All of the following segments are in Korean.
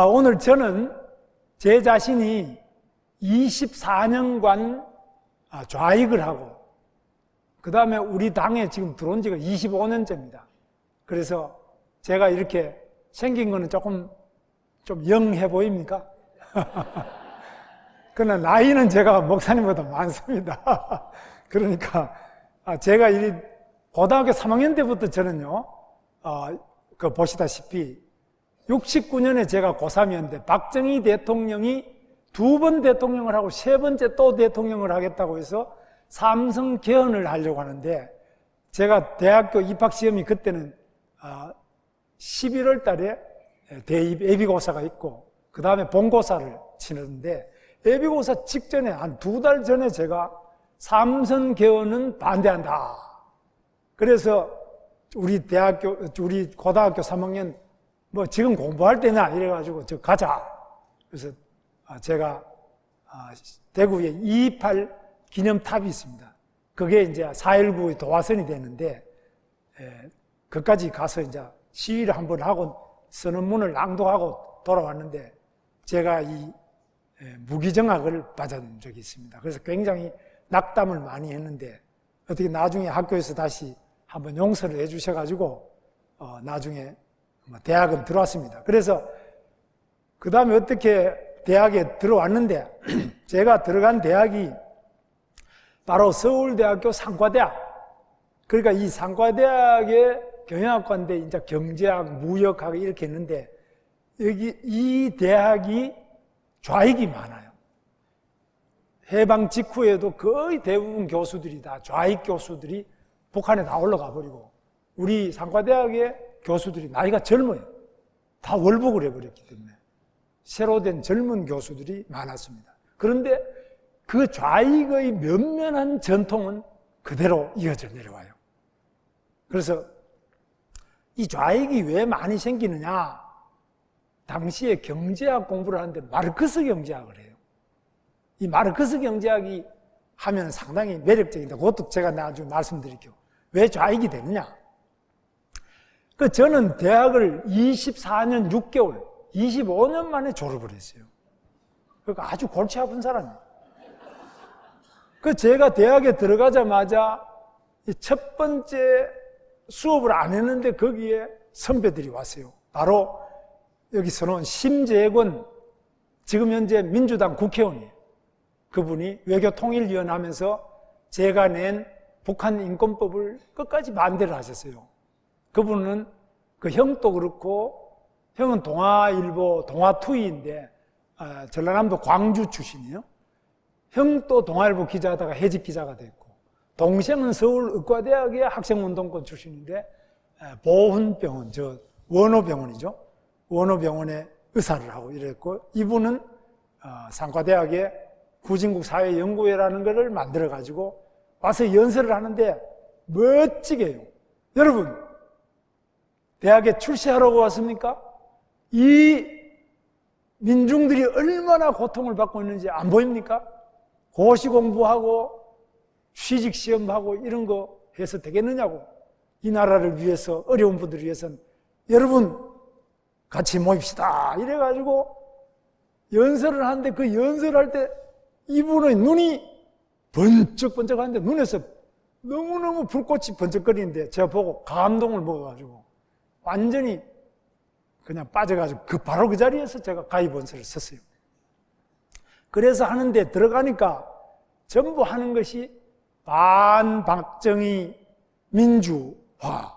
오늘 저는 제 자신이 24년간 좌익을 하고, 그 다음에 우리 당에 지금 들어온 지가 25년째입니다. 그래서 제가 이렇게 생긴 거는 조금 좀 영해 보입니까? 그러나 나이는 제가 목사님보다 많습니다. 그러니까 제가 이 고등학교 3학년 때부터 저는요, 보시다시피 69년에 제가 고3이었는데 박정희 대통령이 2번 대통령을 하고 3번째 또 대통령을 하겠다고 해서 삼성 개헌을 하려고 하는데, 제가 대학교 입학시험이 그때는 11월 달에 대입 예비고사가 있고 그 다음에 본고사를 치는데, 예비고사 직전에 한 2달 전에 제가 삼성 개헌은 반대한다. 그래서 우리 고등학교 3학년 지금 공부할 때냐 이래가지고 저 가자. 그래서 제가 대구에 228 기념탑이 있습니다. 그게 이제 4.19 도화선이 되는데, 그까지 가서 이제 시위를 한번 하고 선언문을 낭독하고 돌아왔는데, 제가 이 무기정학을 받은 적이 있습니다. 그래서 굉장히 낙담을 많이 했는데, 어떻게 나중에 학교에서 다시 한번 용서를 해주셔가지고 나중에 대학은 들어왔습니다. 그래서 그 다음에 어떻게 대학에 들어왔는데, 제가 들어간 대학이 바로 서울대학교 상과대학. 그러니까 이 상과대학의 경영학과인데 이제 경제학, 무역학 이렇게 있는데, 여기 이 대학이 좌익이 많아요. 해방 직후에도 거의 대부분 교수들이 다 좌익 교수들이 북한에 다 올라가 버리고, 우리 상과대학의 교수들이 나이가 젊어요. 다 월북을 해버렸기 때문에 새로 된 젊은 교수들이 많았습니다. 그런데 그 좌익의 면면한 전통은 그대로 이어져 내려와요. 그래서 이 좌익이 왜 많이 생기느냐? 당시에 경제학 공부를 하는데 마르크스 경제학을 해요. 이 마르크스 경제학이 하면 상당히 매력적인데, 그것도 제가 나중에 말씀드릴게요. 왜 좌익이 되느냐? 저는 대학을 24년 6개월, 25년 만에 졸업을 했어요. 그러니까 아주 골치 아픈 사람이에요. 제가 대학에 들어가자마자 첫 번째 수업을 안 했는데 거기에 선배들이 왔어요. 바로 여기서 는 심재권, 지금 현재 민주당 국회의원이에요. 그분이 외교통일위원 하면서 제가 낸 북한 인권법을 끝까지 반대를 하셨어요. 그분은 그 형도 그렇고, 형은 동아일보, 동아투이인데 전라남도 광주 출신이에요. 형도 동아일보 기자하다가 해직 기자가 됐고, 동생은 서울의과대학의 학생운동권 출신인데 보훈병원, 원호병원이죠. 원호병원에 의사를 하고 이랬고, 이분은 상과대학의 구진국 사회연구회라는 것을 만들어가지고 와서 연설을 하는데 멋지게 해요. 여러분, 대학에 출세하라고 왔습니까? 이 민중들이 얼마나 고통을 받고 있는지 안 보입니까? 고시 공부하고 취직시험하고 이런 거 해서 되겠느냐고. 이 나라를 위해서, 어려운 분들을 위해서는 여러분 같이 모입시다 이래가지고 연설을 하는데, 그 연설할 때 이분의 눈이 번쩍번쩍하는데 눈에서 너무너무 불꽃이 번쩍거리는데, 제가 보고 감동을 먹어가지고 완전히 그냥 빠져가지고 바로 그 자리에서 제가 가입원서를 썼어요. 그래서 하는데 들어가니까 전부 하는 것이 반박정희 민주화,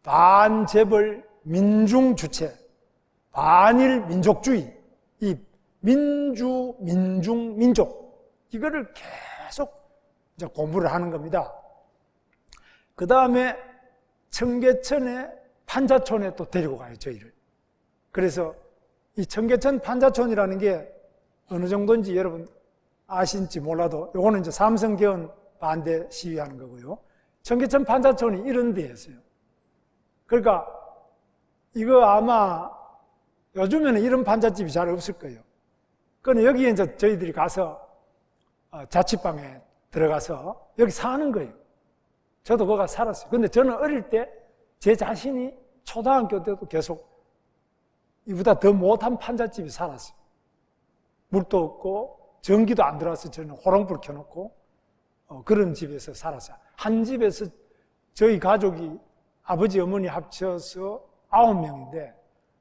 반재벌 민중주체, 반일 민족주의, 이 민주, 민중, 민족, 이거를 계속 이제 공부를 하는 겁니다. 그 다음에 청계천에 판자촌에 또 데리고 가요, 저희를. 그래서 이 청계천 판자촌이라는 게 어느 정도인지 여러분 아신지 몰라도, 요거는 이제 삼성 개헌 반대 시위하는 거고요. 청계천 판자촌이 이런 데였어요. 그러니까 이거 아마 요즘에는 이런 판잣집이 잘 없을 거예요. 그런데 여기에 이제 저희들이 가서 자취방에 들어가서 여기 사는 거예요. 저도 거기 살았어요. 근데 저는 어릴 때 제 자신이 초등학교 때도 계속 이보다 더 못한 판잣집이 살았어요. 물도 없고 전기도 안 들어와서 저는 호롱불 켜놓고 그런 집에서 살았어요. 한 집에서 저희 가족이 아버지 어머니 합쳐서 9명인데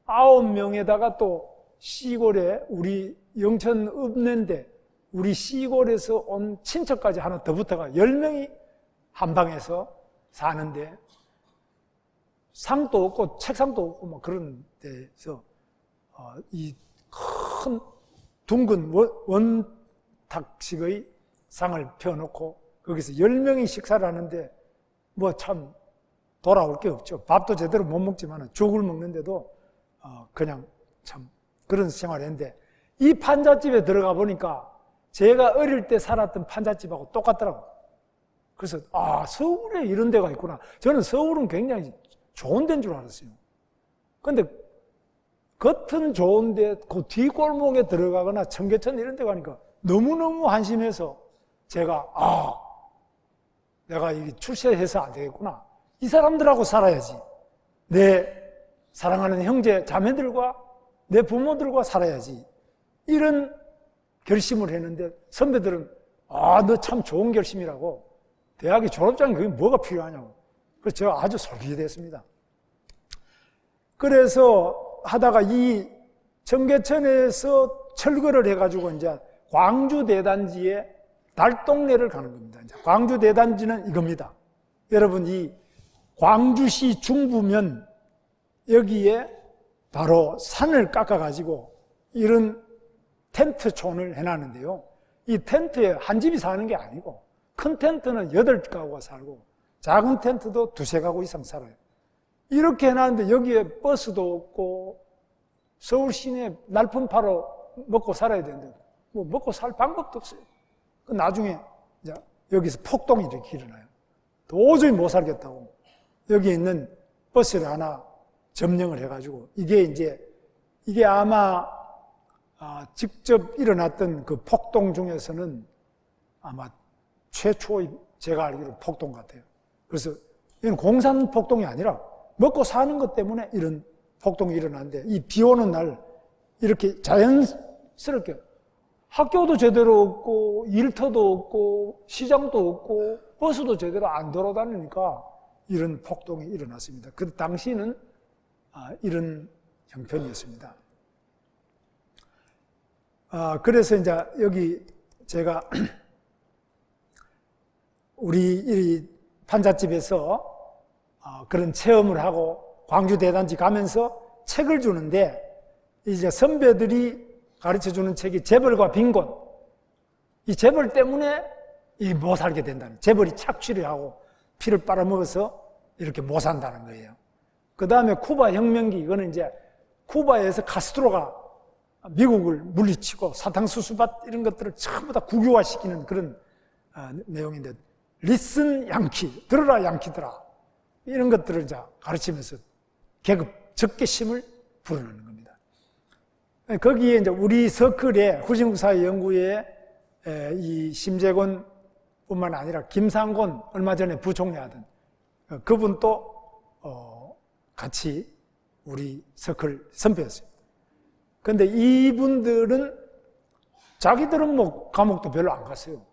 9명에다가 또 시골에 우리 영천 없는데 우리 시골에서 온 친척까지 하나 더 붙어가 10명이 한 방에서 사는데 상도 없고 책상도 없고 뭐 그런 데서 이 큰 둥근 원탁식의 상을 펴놓고 거기서 10명이 식사를 하는데 뭐 참 돌아올 게 없죠. 밥도 제대로 못 먹지만 죽을 먹는데도 그냥 참 그런 생활을 했는데 이 판잣집에 들어가 보니까 제가 어릴 때 살았던 판잣집하고 똑같더라고요. 그래서 서울에 이런 데가 있구나. 저는 서울은 굉장히 좋은 데인 줄 알았어요. 근데 겉은 좋은데 그 뒷골목에 들어가거나 청계천 이런 데 가니까 너무너무 한심해서 제가 내가 이게 출세해서 안 되겠구나. 이 사람들하고 살아야지. 내 사랑하는 형제 자매들과 내 부모들과 살아야지. 이런 결심을 했는데 선배들은 너 참 좋은 결심이라고. 대학의 졸업장이 그게 뭐가 필요하냐고. 그래서 제가 아주 솔깃했습니다. 그래서 하다가 이 청계천에서 철거를 해가지고 이제 광주 대단지에 달동네를 가는 겁니다. 이제 광주 대단지는 이겁니다. 여러분 이 광주시 중부면 여기에 바로 산을 깎아가지고 이런 텐트촌을 해놨는데요. 이 텐트에 한 집이 사는 게 아니고 큰 텐트는 8가구가 살고 작은 텐트도 2-3가구 이상 살아요. 이렇게 해놨는데 여기에 버스도 없고 서울 시내 날품파로 먹고 살아야 되는데 뭐 먹고 살 방법도 없어요. 나중에 이제 여기서 폭동이 이렇게 일어나요. 도저히 못 살겠다고 여기 있는 버스를 하나 점령을 해가지고 이게 아마 직접 일어났던 그 폭동 중에서는 아마 최초의 제가 알기로 폭동 같아요. 그래서 이건 공산 폭동이 아니라 먹고 사는 것 때문에 이런 폭동이 일어났는데 이 비 오는 날 이렇게 자연스럽게 학교도 제대로 없고 일터도 없고 시장도 없고 버스도 제대로 안 돌아다니니까 이런 폭동이 일어났습니다. 그 당시는 이런 형편이었습니다. 그래서 이제 여기 제가 우리 이 판잣집에서 그런 체험을 하고 광주 대단지 가면서 책을 주는데 이제 선배들이 가르쳐 주는 책이 재벌과 빈곤. 이 재벌 때문에 못 살게 된다는. 재벌이 착취를 하고 피를 빨아먹어서 이렇게 못 산다는 거예요. 그 다음에 쿠바 혁명기. 이거는 이제 쿠바에서 카스트로가 미국을 물리치고 사탕수수밭 이런 것들을 전부 다 국유화시키는 그런 내용인데 리슨 양키, 들어라 양키들아. 이런 것들을 이제 가르치면서 계급 적개심을 불어넣는 겁니다. 거기에 이제 우리 서클의 후진국사연구회 이 심재권 뿐만 아니라 김상곤 얼마 전에 부총리 하던 그분도 같이 우리 서클 선배였습니다. 근데 이분들은 자기들은 뭐 감옥도 별로 안 갔어요.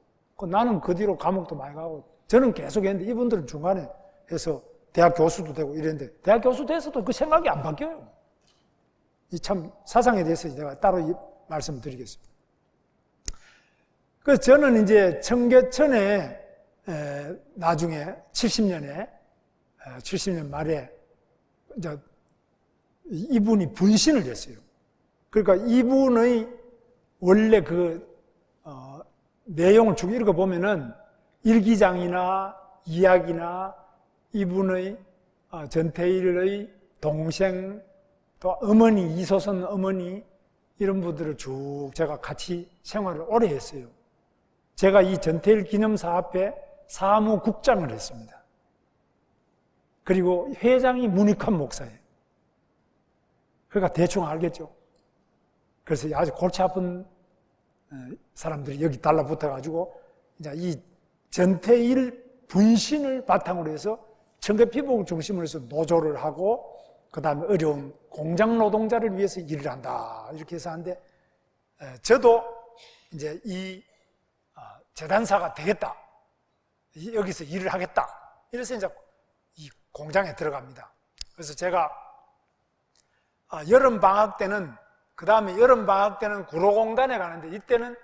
나는 그 뒤로 감옥도 많이 가고 저는 계속 했는데 이분들은 중간에 해서 대학 교수도 되고 이랬는데 대학 교수 돼서도 그 생각이 안 바뀌어요. 이 참 사상에 대해서 내가 따로 말씀드리겠습니다. 그래서 저는 이제 청계천에 나중에 70년 말에 이제 이분이 분신을 했어요. 그러니까 이분의 원래 내용을 쭉 읽어보면은 일기장이나 이야기나 이분의 전태일의 동생 또 어머니, 이소선 어머니 이런 분들을 쭉 제가 같이 생활을 오래 했어요. 제가 이 전태일 기념사 앞에 사무국장을 했습니다. 그리고 회장이 문익환 목사예요. 그러니까 대충 알겠죠. 그래서 아주 골치 아픈 사람들이 여기 달라붙어가지고 이제 이 전태일 분신을 바탕으로 해서 청계피복을 중심으로 해서 노조를 하고 그 다음에 어려운 공장 노동자를 위해서 일을 한다. 이렇게 해서 하는데, 저도 이제 이 재단사가 되겠다. 여기서 일을 하겠다. 이래서 이제 이 공장에 들어갑니다. 그래서 제가 여름방학 때는, 그 다음에 여름방학 때는 구로공단에 가는데, 이때는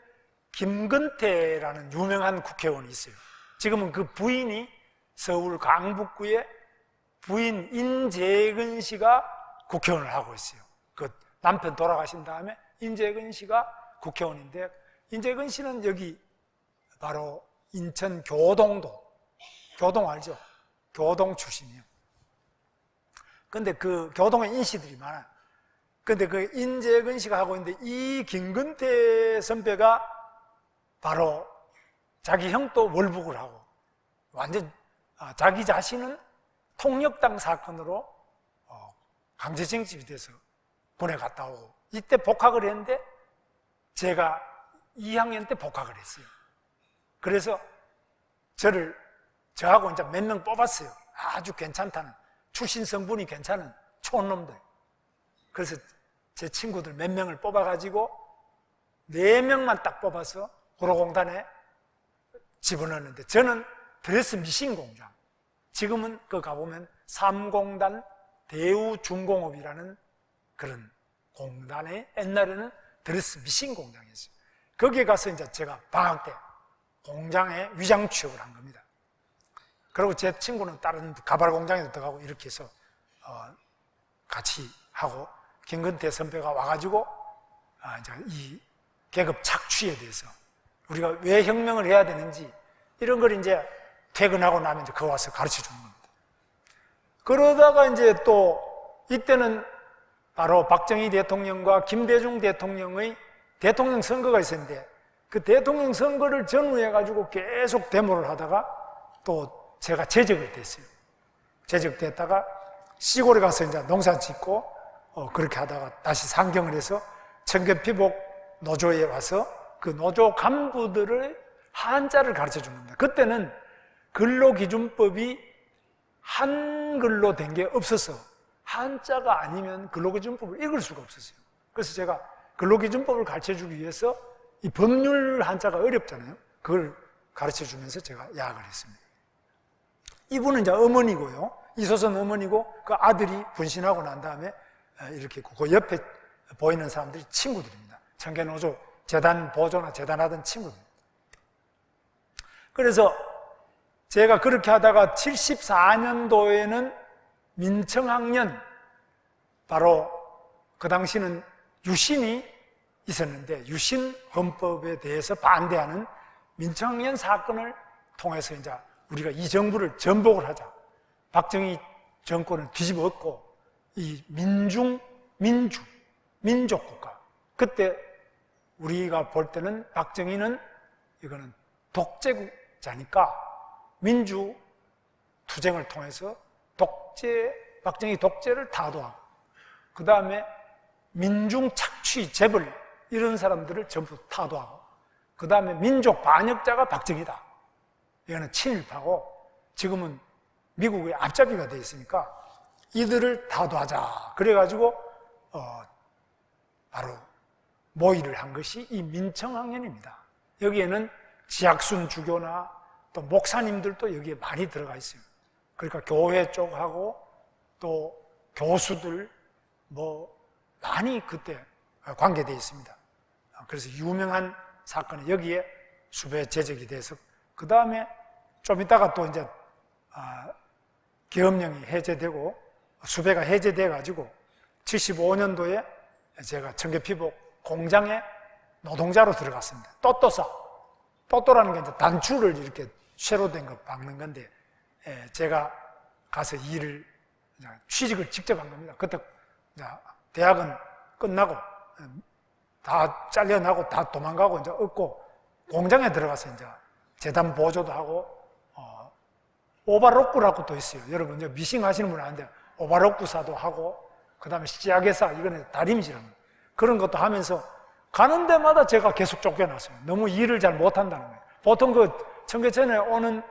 김근태라는 유명한 국회의원이 있어요. 지금은 그 부인이 서울 강북구에 부인 인재근 씨가 국회의원을 하고 있어요. 그 남편 돌아가신 다음에 인재근 씨가 국회의원인데, 인재근 씨는 여기 바로 인천 교동도, 교동 알죠? 교동 출신이에요. 근데 그 교동에 인씨들이 많아요. 근데 그 인재근 씨가 하고 있는데, 이 김근태 선배가 바로 자기 형도 월북을 하고, 완전 자기 자신은 통역당 사건으로 강제징집이 돼서 군에 갔다 오고, 이때 복학을 했는데 제가 2학년 때 복학을 했어요. 그래서 저하고 이제 몇 명 뽑았어요. 아주 괜찮다는, 출신 성분이 괜찮은 촌놈들. 그래서 제 친구들 몇 명을 뽑아가지고 4명만 딱 뽑아서 구로공단에 집어넣었는데, 저는 드레스 미싱 공장, 지금은 그 가보면 삼공단 대우중공업이라는 그런 공단에 옛날에는 드레스 미싱 공장이었어요. 거기에 가서 이제 제가 방학 때 공장에 위장 취업을 한 겁니다. 그리고 제 친구는 다른 가발 공장에도 들어가고 이렇게 해서 같이 하고, 김근태 선배가 와가지고 이제 이 계급 착취에 대해서 우리가 왜 혁명을 해야 되는지 이런 걸 이제 퇴근하고 나면 이제 그 와서 가르쳐 주는 겁니다. 그러다가 이제 또 이때는 바로 박정희 대통령과 김대중 대통령의 대통령 선거가 있었는데, 그 대통령 선거를 전후해 가지고 계속 데모를 하다가 또 제가 재적을 됐어요. 재적됐다가 시골에 가서 이제 농사 짓고 그렇게 하다가 다시 상경을 해서 청계피복 노조에 와서 그 노조 간부들을 한자를 가르쳐 준 겁니다. 그때는 근로기준법이 한글로 된 게 없어서 한자가 아니면 근로기준법을 읽을 수가 없었어요. 그래서 제가 근로기준법을 가르쳐 주기 위해서 이 법률 한자가 어렵잖아요. 그걸 가르쳐 주면서 제가 야학을 했습니다. 이분은 이제 어머니고요. 이소선 어머니고, 그 아들이 분신하고 난 다음에 이렇게 그 옆에 보이는 사람들이 친구들입니다. 청계노조 재단 보조나 재단하던 친구들입니다. 그래서 제가 그렇게 하다가 74년도에는 민청학년, 바로 그 당시는 유신이 있었는데 유신 헌법에 대해서 반대하는 민청학년 사건을 통해서 이제 우리가 이 정부를 전복을 하자. 박정희 정권을 뒤집어 엎고 이 민족 국가. 그때 우리가 볼 때는 박정희는 이거는 독재자니까 민주 투쟁을 통해서 박정희 독재를 타도하고, 그 다음에 민중 착취, 재벌 이런 사람들을 전부 타도하고, 그 다음에 민족 반역자가 박정희다. 이거는 친일파고 지금은 미국의 앞잡이가 되어 있으니까 이들을 타도하자. 그래가지고 바로 모의를 한 것이 이 민청학년입니다. 여기에는 지학순 주교나 또 목사님들도 여기에 많이 들어가 있어요. 그러니까 교회 쪽하고 또 교수들 많이 그때 관계되어 있습니다. 그래서 유명한 사건이 여기에 수배 제적이 돼서, 그 다음에 좀 있다가 또 이제 계엄령이 해제되고 수배가 해제돼 가지고 75년도에 제가 청계피복 공장에 노동자로 들어갔습니다. 또또라는 게 이제 단추를 이렇게 쇠로 된 거 박는 건데, 제가 가서 일을 취직을 직접 한 겁니다. 그때 대학은 끝나고 다 잘려나고 다 도망가고 이제 얻고 공장에 들어가서 이제 재단 보조도 하고 오바로꾸라고 또 있어요. 여러분 이제 미싱 하시는 분 아는데 오바로꾸사도 하고, 그 다음에 씨앗개사, 이거는 다림질하는 그런 것도 하면서 가는 데마다 제가 계속 쫓겨났어요. 너무 일을 잘 못한다는 거예요. 보통 그 청계천에 오는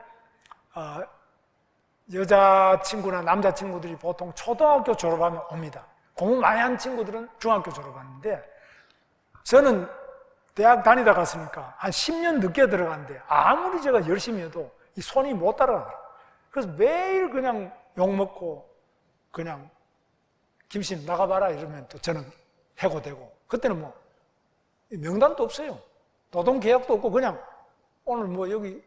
여자친구나 남자친구들이 보통 초등학교 졸업하면 옵니다. 공부 많이 한 친구들은 중학교 졸업하는데 저는 대학 다니다 갔으니까 한 10년 늦게 들어갔는데 아무리 제가 열심히 해도 이 손이 못 따라가더라고요. 그래서 매일 그냥 욕먹고 그냥 김신 나가봐라 이러면 또 저는 해고되고 그때는 뭐 명단도 없어요. 노동계약도 없고 그냥 오늘 뭐 여기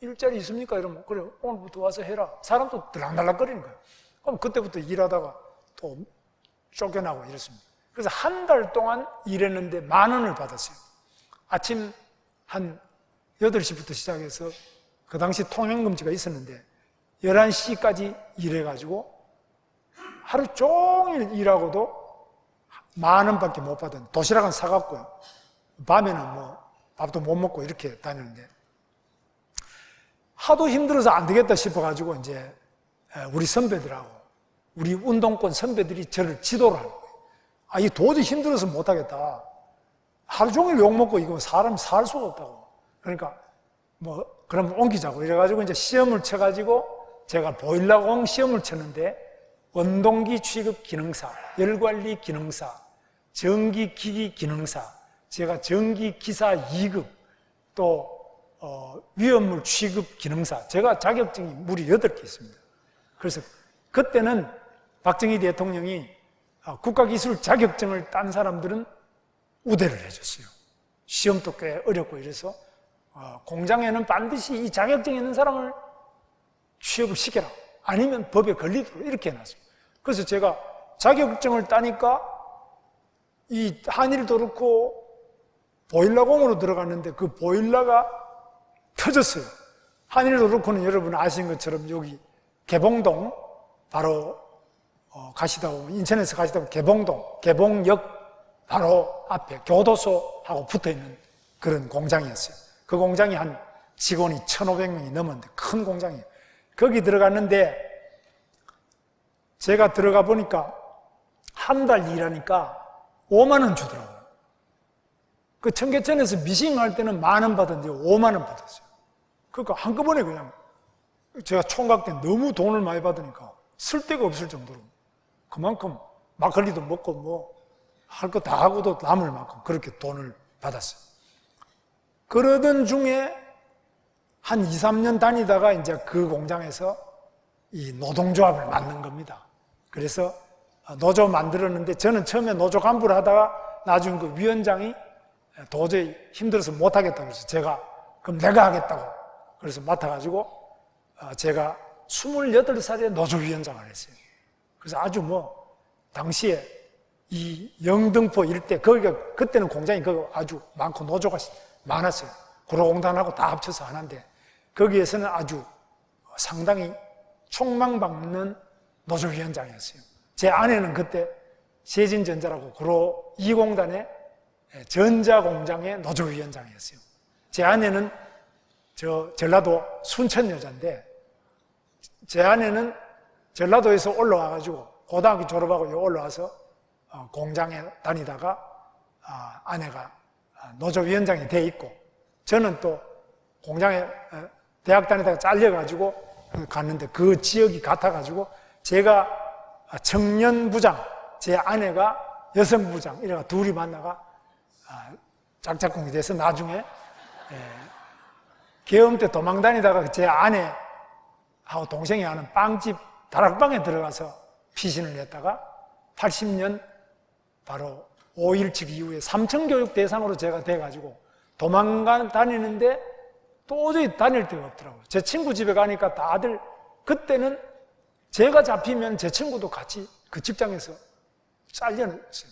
일자리 있습니까? 이러면 그래 오늘부터 와서 해라. 사람도 들락날락거리는 거예요. 그럼 그때부터 일하다가 또 쫓겨나고 이랬습니다. 그래서 한 달 동안 일했는데 10,000원을 받았어요. 아침 한 8시부터 시작해서 그 당시 통행금지가 있었는데 11시까지 일해가지고 하루 종일 일하고도 10,000원밖에 못 받은 도시락은 사갔고요. 밤에는 뭐 밥도 못 먹고 이렇게 다녔는데 하도 힘들어서 안 되겠다 싶어가지고 이제 우리 선배들하고 우리 운동권 선배들이 저를 지도를 하는 거예요. 아, 이 도저히 힘들어서 못하겠다. 하루 종일 욕먹고 이거 사람 살 수가 없다고. 그러니까 뭐 그럼 옮기자고 이래가지고 이제 시험을 쳐가지고 제가 보일러공 시험을 쳤는데 원동기 취급 기능사, 열관리 기능사, 전기기기 기능사, 제가 전기기사 2급, 또 위험물 취급 기능사, 제가 자격증이 무려 8개 있습니다. 그래서 그때는 박정희 대통령이 국가기술 자격증을 딴 사람들은 우대를 해줬어요. 시험도 꽤 어렵고 이래서 공장에는 반드시 이 자격증 있는 사람을 취업을 시켜라. 아니면 법에 걸리도록 이렇게 해놨어요. 그래서 제가 자격증을 따니까 이 한일도 그렇고 보일러공으로 들어갔는데 그 보일러가 터졌어요. 한일도 그렇고는 여러분 아시는 것처럼 여기 개봉동 바로 가시다 보면 인천에서 가시다 보면 개봉동, 개봉역 바로 앞에 교도소하고 붙어있는 그런 공장이었어요. 그 공장이 한 직원이 1,500명이 넘었는데 큰 공장이에요. 거기 들어갔는데 제가 들어가 보니까 한 달 일하니까 50,000원 주더라고요. 그 청계천에서 미싱할 때는 10,000원 받았는데 50,000원 받았어요. 그러니까 한꺼번에 그냥 제가 총각 때 너무 돈을 많이 받으니까 쓸 데가 없을 정도로 그만큼 막걸리도 먹고 뭐 할 거 다 하고도 남을 만큼 그렇게 돈을 받았어요. 그러던 중에 한 2, 3년 다니다가 이제 그 공장에서 이 노동조합을 만든 겁니다. 그래서 노조 만들었는데 저는 처음에 노조 간부를 하다가 나중에 그 위원장이 도저히 힘들어서 못하겠다고 해서 제가 그럼 내가 하겠다고 그래서 맡아가지고 제가 28살에 노조위원장을 했어요. 그래서 아주 뭐 당시에 이 영등포 일대 거기가 그때는 공장이 거기 아주 많고 노조가 많았어요. 구로공단하고 다 합쳐서 하는데 거기에서는 아주 상당히 촉망받는 노조위원장이었어요. 제 아내는 그때 세진전자라고 구로 2공단의 전자공장의 노조위원장이었어요. 제 아내는 전라도 순천 여자인데 제 아내는 전라도에서 올라와가지고 고등학교 졸업하고 올라와서 공장에 다니다가 아내가 노조위원장이 돼 있고 저는 또 공장에 대학 다니다가 잘려가지고 갔는데 그 지역이 같아가지고 제가 청년부장, 제 아내가 여성부장 이래가 둘이 만나가 짝짝꿍이 돼서 나중에 계엄 때 도망 다니다가 제 아내하고 동생이 하는 빵집 다락방에 들어가서 피신을 했다가 80년 바로 5.17 이후에 삼청교육 대상으로 제가 돼가지고 도망가 다니는데 도저히 다닐 데가 없더라고요. 제 친구 집에 가니까 다들 그때는 제가 잡히면 제 친구도 같이 그 직장에서 잘려났어요.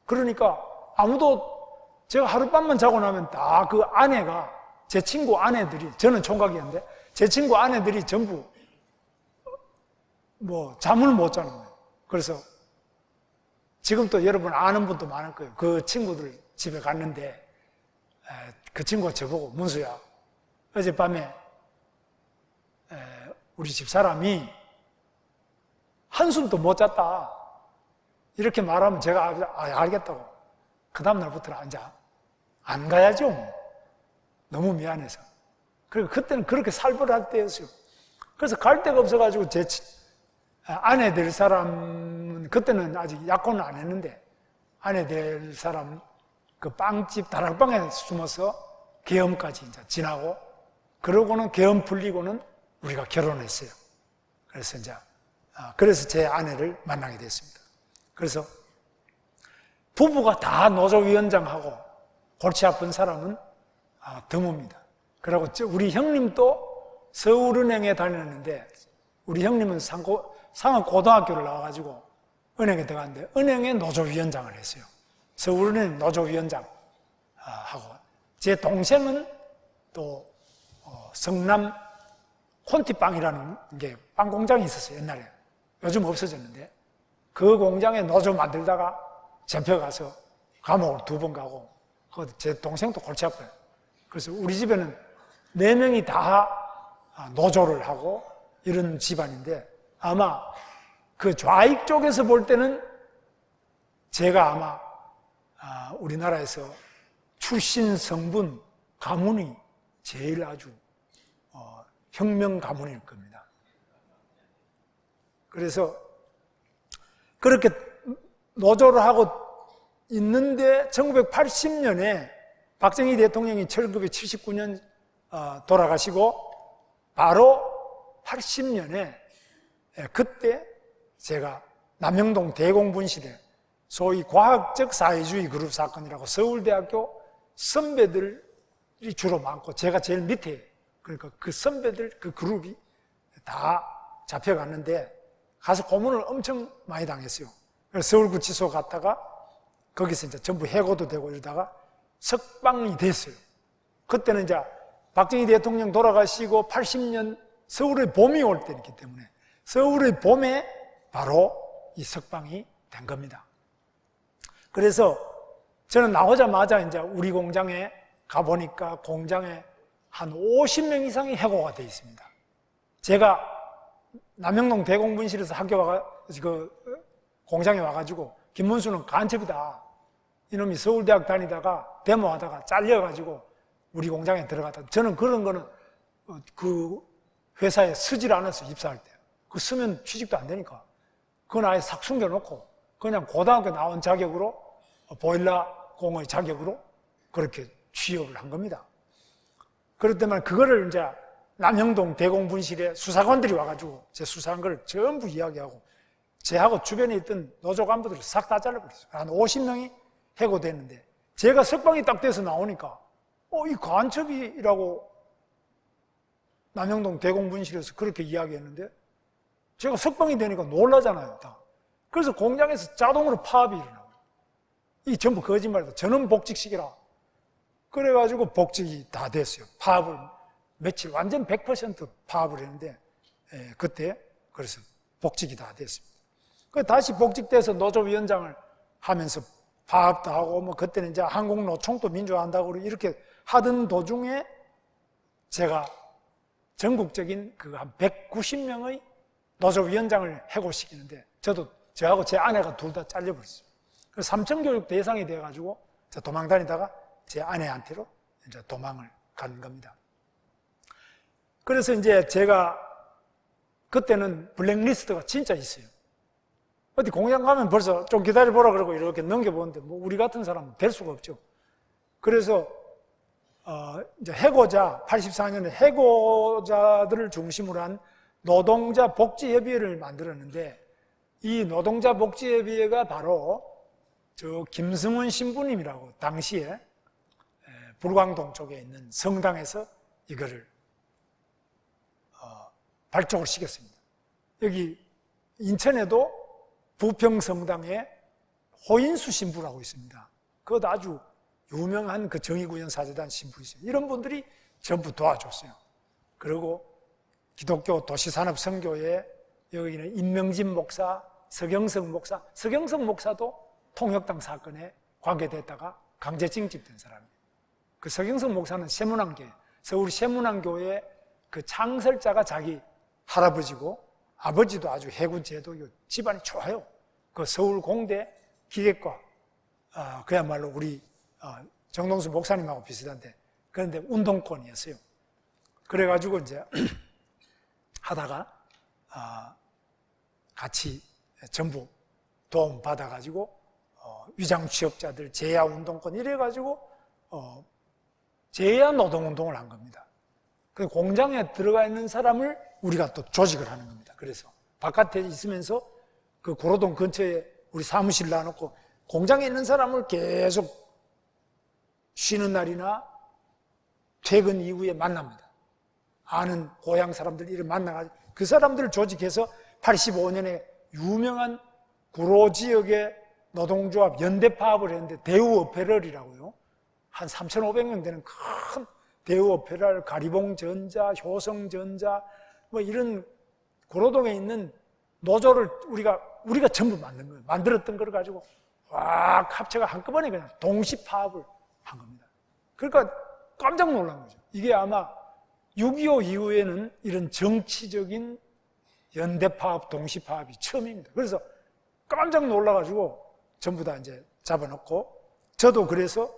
그러니까 아무도 제가 하룻밤만 자고 나면 다 그 아내가 제 친구 아내들이 저는 총각이었는데 제 친구 아내들이 전부 뭐 잠을 못 자는 거예요. 그래서 지금 또 여러분 아는 분도 많을 거예요. 그 친구들 집에 갔는데 그 친구가 저보고 문수야 어젯밤에 우리 집사람이 한숨도 못 잤다 이렇게 말하면 제가 알겠다고 그 다음 날부터는 이제 안 가야죠. 너무 미안해서. 그리고 그때는 그렇게 살벌할 때였어요. 그래서 갈 데가 없어가지고 제 아내 될 사람은 그때는 아직 약혼을 안 했는데 아내 될 사람 그 빵집 다락방에 숨어서 계엄까지 이제 지나고 그러고는 계엄 풀리고는 우리가 결혼했어요. 그래서 이제 그래서 제 아내를 만나게 됐습니다. 그래서 부부가 다 노조위원장하고 골치 아픈 사람은 드뭅니다. 그리고 우리 형님도 서울은행에 다녔는데 우리 형님은 상업고등학교를 나와가지고 은행에 들어갔는데 은행에 노조위원장을 했어요. 서울은행 노조위원장 하고 제 동생은 또 성남 콘티빵이라는 게 빵 공장이 있었어요. 옛날에. 요즘 없어졌는데 그 공장에 노조 만들다가 잡혀가서 감옥을 2번 가고 제 동생도 골치 아파요. 그래서 우리 집에는 4명이 다 노조를 하고 이런 집안인데 아마 그 좌익 쪽에서 볼 때는 제가 아마 우리나라에서 출신 성분 가문이 제일 아주 혁명 가문일 겁니다. 그래서 그렇게 노조를 하고 있는데 1980년에 박정희 대통령이 1979년 돌아가시고 바로 80년에 그때 제가 남영동 대공분실에 소위 과학적 사회주의 그룹 사건이라고 서울대학교 선배들이 주로 많고 제가 제일 밑에 그러니까 그 선배들 그 그룹이 다 잡혀갔는데 가서 고문을 엄청 많이 당했어요. 그래서 서울구치소 갔다가 거기서 이제 전부 해고도 되고 이러다가 석방이 됐어요. 그때는 이제 박정희 대통령 돌아가시고 80년 서울의 봄이 올 때이기 때문에 서울의 봄에 바로 이 석방이 된 겁니다. 그래서 저는 나오자마자 이제 우리 공장에 가보니까 공장에 한 50명 이상이 해고가 되어 있습니다. 제가 남영동 대공분실에서 공장에 와가지고 김문수는 간첩이다. 이놈이 서울대학 다니다가 데모하다가 잘려가지고 우리 공장에 들어갔다. 저는 그런 거는 그 회사에 쓰질 않았어요. 입사할 때. 그 쓰면 취직도 안 되니까. 그건 아예 싹 숨겨놓고 그냥 고등학교 나온 자격으로 보일러 공의 자격으로 그렇게 취업을 한 겁니다. 그렇다면 그거를 이제 남영동 대공분실에 수사관들이 와가지고 제 수사한 걸 전부 이야기하고 제하고 주변에 있던 노조 간부들을 싹 다 잘라버렸어요. 한 50명이 해고됐는데 제가 석방이 딱 돼서 나오니까 이 간첩이라고 남영동 대공분실에서 그렇게 이야기했는데 제가 석방이 되니까 놀라잖아요. 다. 그래서 공장에서 자동으로 파업이 일어나고 이 전부 거짓말이다. 전원 복직시키라. 그래가지고 복직이 다 됐어요. 파업을 며칠 완전 100% 파업을 했는데 그때 그래서 복직이 다 됐습니다. 다시 복직돼서 노조위원장을 하면서 파업도 하고 뭐 그때는 이제 한국노총도 민주화한다고 이렇게 하던 도중에 제가 전국적인 그 한 190명의 노조위원장을 해고시키는데 저하고 제 아내가 둘 다 잘려버렸어요. 그래서 삼청교육 대상이 돼가지고 도망 다니다가 제 아내한테로 이제 도망을 간 겁니다. 그래서 이제 제가 그때는 블랙리스트가 진짜 있어요. 어디 공장 가면 벌써 좀 기다려보라 그러고 이렇게 넘겨보는데 뭐 우리 같은 사람은 될 수가 없죠. 그래서 이제 해고자 84년에 해고자들을 중심으로 한 노동자 복지협의회를 만들었는데 이 노동자 복지협의회가 바로 저 김승훈 신부님이라고 당시에 불광동 쪽에 있는 성당에서 이거를 발족을 시켰습니다. 여기 인천에도 부평성당에 호인수 신부라고 있습니다. 그것도 아주 유명한 그 정의구현 사재단 신부 있어요. 이런 분들이 전부 도와줬어요. 그리고 기독교 도시산업선교회 여기는 임명진 목사, 서경석 목사도 통역당 사건에 관계됐다가 강제징집된 사람이에요. 그 서경석 목사는 세문안교회, 서울 세문안교회 그 창설자가 자기 할아버지고 아버지도 아주 해군제도 집안이 좋아요. 그 서울공대 기계과 그야말로 우리 정동수 목사님하고 비슷한데 그런데 운동권이었어요. 그래가지고 이제 하다가 같이 전부 도움 받아가지고 위장 취업자들 재야 운동권 이래가지고 재야 노동운동을 한 겁니다. 그 공장에 들어가 있는 사람을 우리가 또 조직을 하는 겁니다. 그래서 바깥에 있으면서 그 고로동 근처에 우리 사무실 놔놓고 공장에 있는 사람을 계속 쉬는 날이나 퇴근 이후에 만납니다. 아는 고향 사람들 이를 만나가지고 그 사람들을 조직해서 85년에 유명한 구로 지역의 노동조합 연대 파업을 했는데 대우오페럴이라고요. 한 3,500명 되는 큰 대우오페럴, 가리봉전자, 효성전자 뭐 이런 구로동에 있는 노조를 우리가 전부 만든 거예요. 만들었던 걸 가지고 와 합체가 한꺼번에 그냥 동시 파업을 한 겁니다. 그러니까 깜짝 놀란 거죠. 이게 아마 6.25 이후에는 이런 정치적인 연대파업, 동시파업이 처음입니다. 그래서 깜짝 놀라가지고 전부 다 이제 잡아놓고 저도 그래서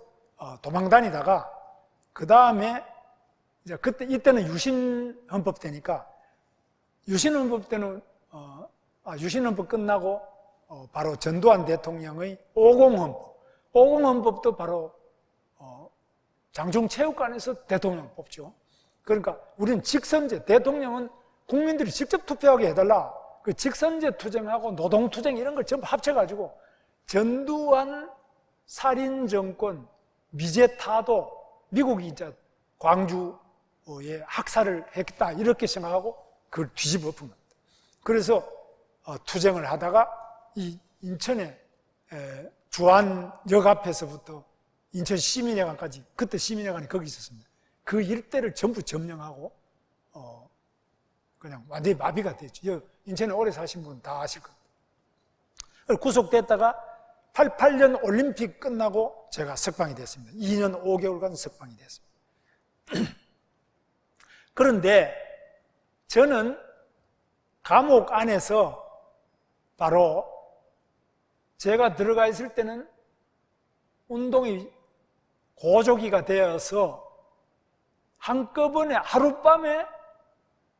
도망 다니다가 그 다음에 이제 이때는 유신헌법 때니까 유신헌법 때는 유신헌법 끝나고 바로 전두환 대통령의 50헌법, 50헌법도 바로 장충체육관에서 대통령 뽑죠. 그러니까 우리는 직선제, 대통령은 국민들이 직접 투표하게 해달라. 그 직선제 투쟁하고 노동투쟁 이런 걸 전부 합쳐가지고 전두환 살인정권, 미제 타도, 미국이 이제 광주에 학살을 했다 이렇게 생각하고 그걸 뒤집어 엎은 겁니다. 그래서 투쟁을 하다가 이 인천의 주안역 앞에서부터 인천 시민회관까지, 그때 시민회관이 거기 있었습니다. 그 일대를 전부 점령하고 그냥 완전히 마비가 됐죠. 인천에 오래 사신 분은 다 아실 겁니다. 구속됐다가 88년 올림픽 끝나고 제가 석방이 됐습니다. 2년 5개월간 석방이 됐습니다. 그런데 저는 감옥 안에서 바로 제가 들어가 있을 때는 운동이 고조기가 되어서 한꺼번에 하룻밤에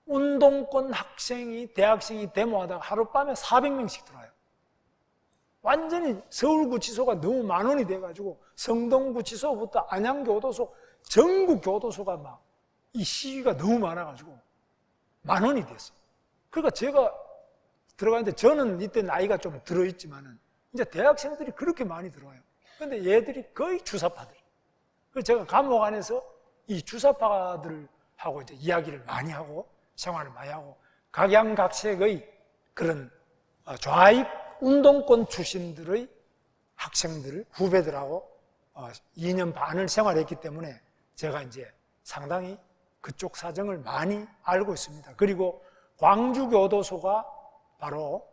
운동권 학생이, 대학생이 데모하다가 하룻밤에 400명씩 들어와요. 완전히 서울구치소가 너무 만원이 돼가지고 성동구치소부터 안양교도소, 전국교도소가 막 이 시위가 너무 많아가지고 만원이 됐어요. 그러니까 제가 들어가는데 저는 이때 나이가 좀 들어있지만은 이제 대학생들이 그렇게 많이 들어와요. 그런데 얘들이 거의 주사파들. 그래서 제가 감옥 안에서 이 주사파들하고 이제 이야기를 많이 하고 생활을 많이 하고 각양각색의 그런 좌익 운동권 출신들의 학생들, 후배들하고 2년 반을 생활했기 때문에 제가 이제 상당히 그쪽 사정을 많이 알고 있습니다. 그리고 광주교도소가 바로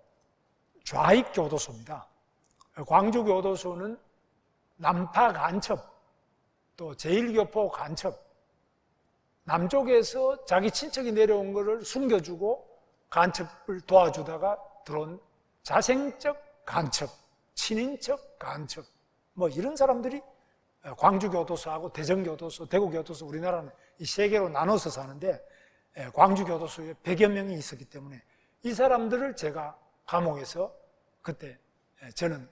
좌익교도소입니다. 광주교도소는 남파 간첩, 또 제1교포 간첩, 남쪽에서 자기 친척이 내려온 것을 숨겨주고 간첩을 도와주다가 들어온 자생적 간첩, 친인척 간첩, 뭐 이런 사람들이 광주교도소하고 대전교도소, 대구교도소, 우리나라는 이 세 개로 나눠서 사는데 광주교도소에 100여 명이 있었기 때문에 이 사람들을 제가 감옥에서 그때 저는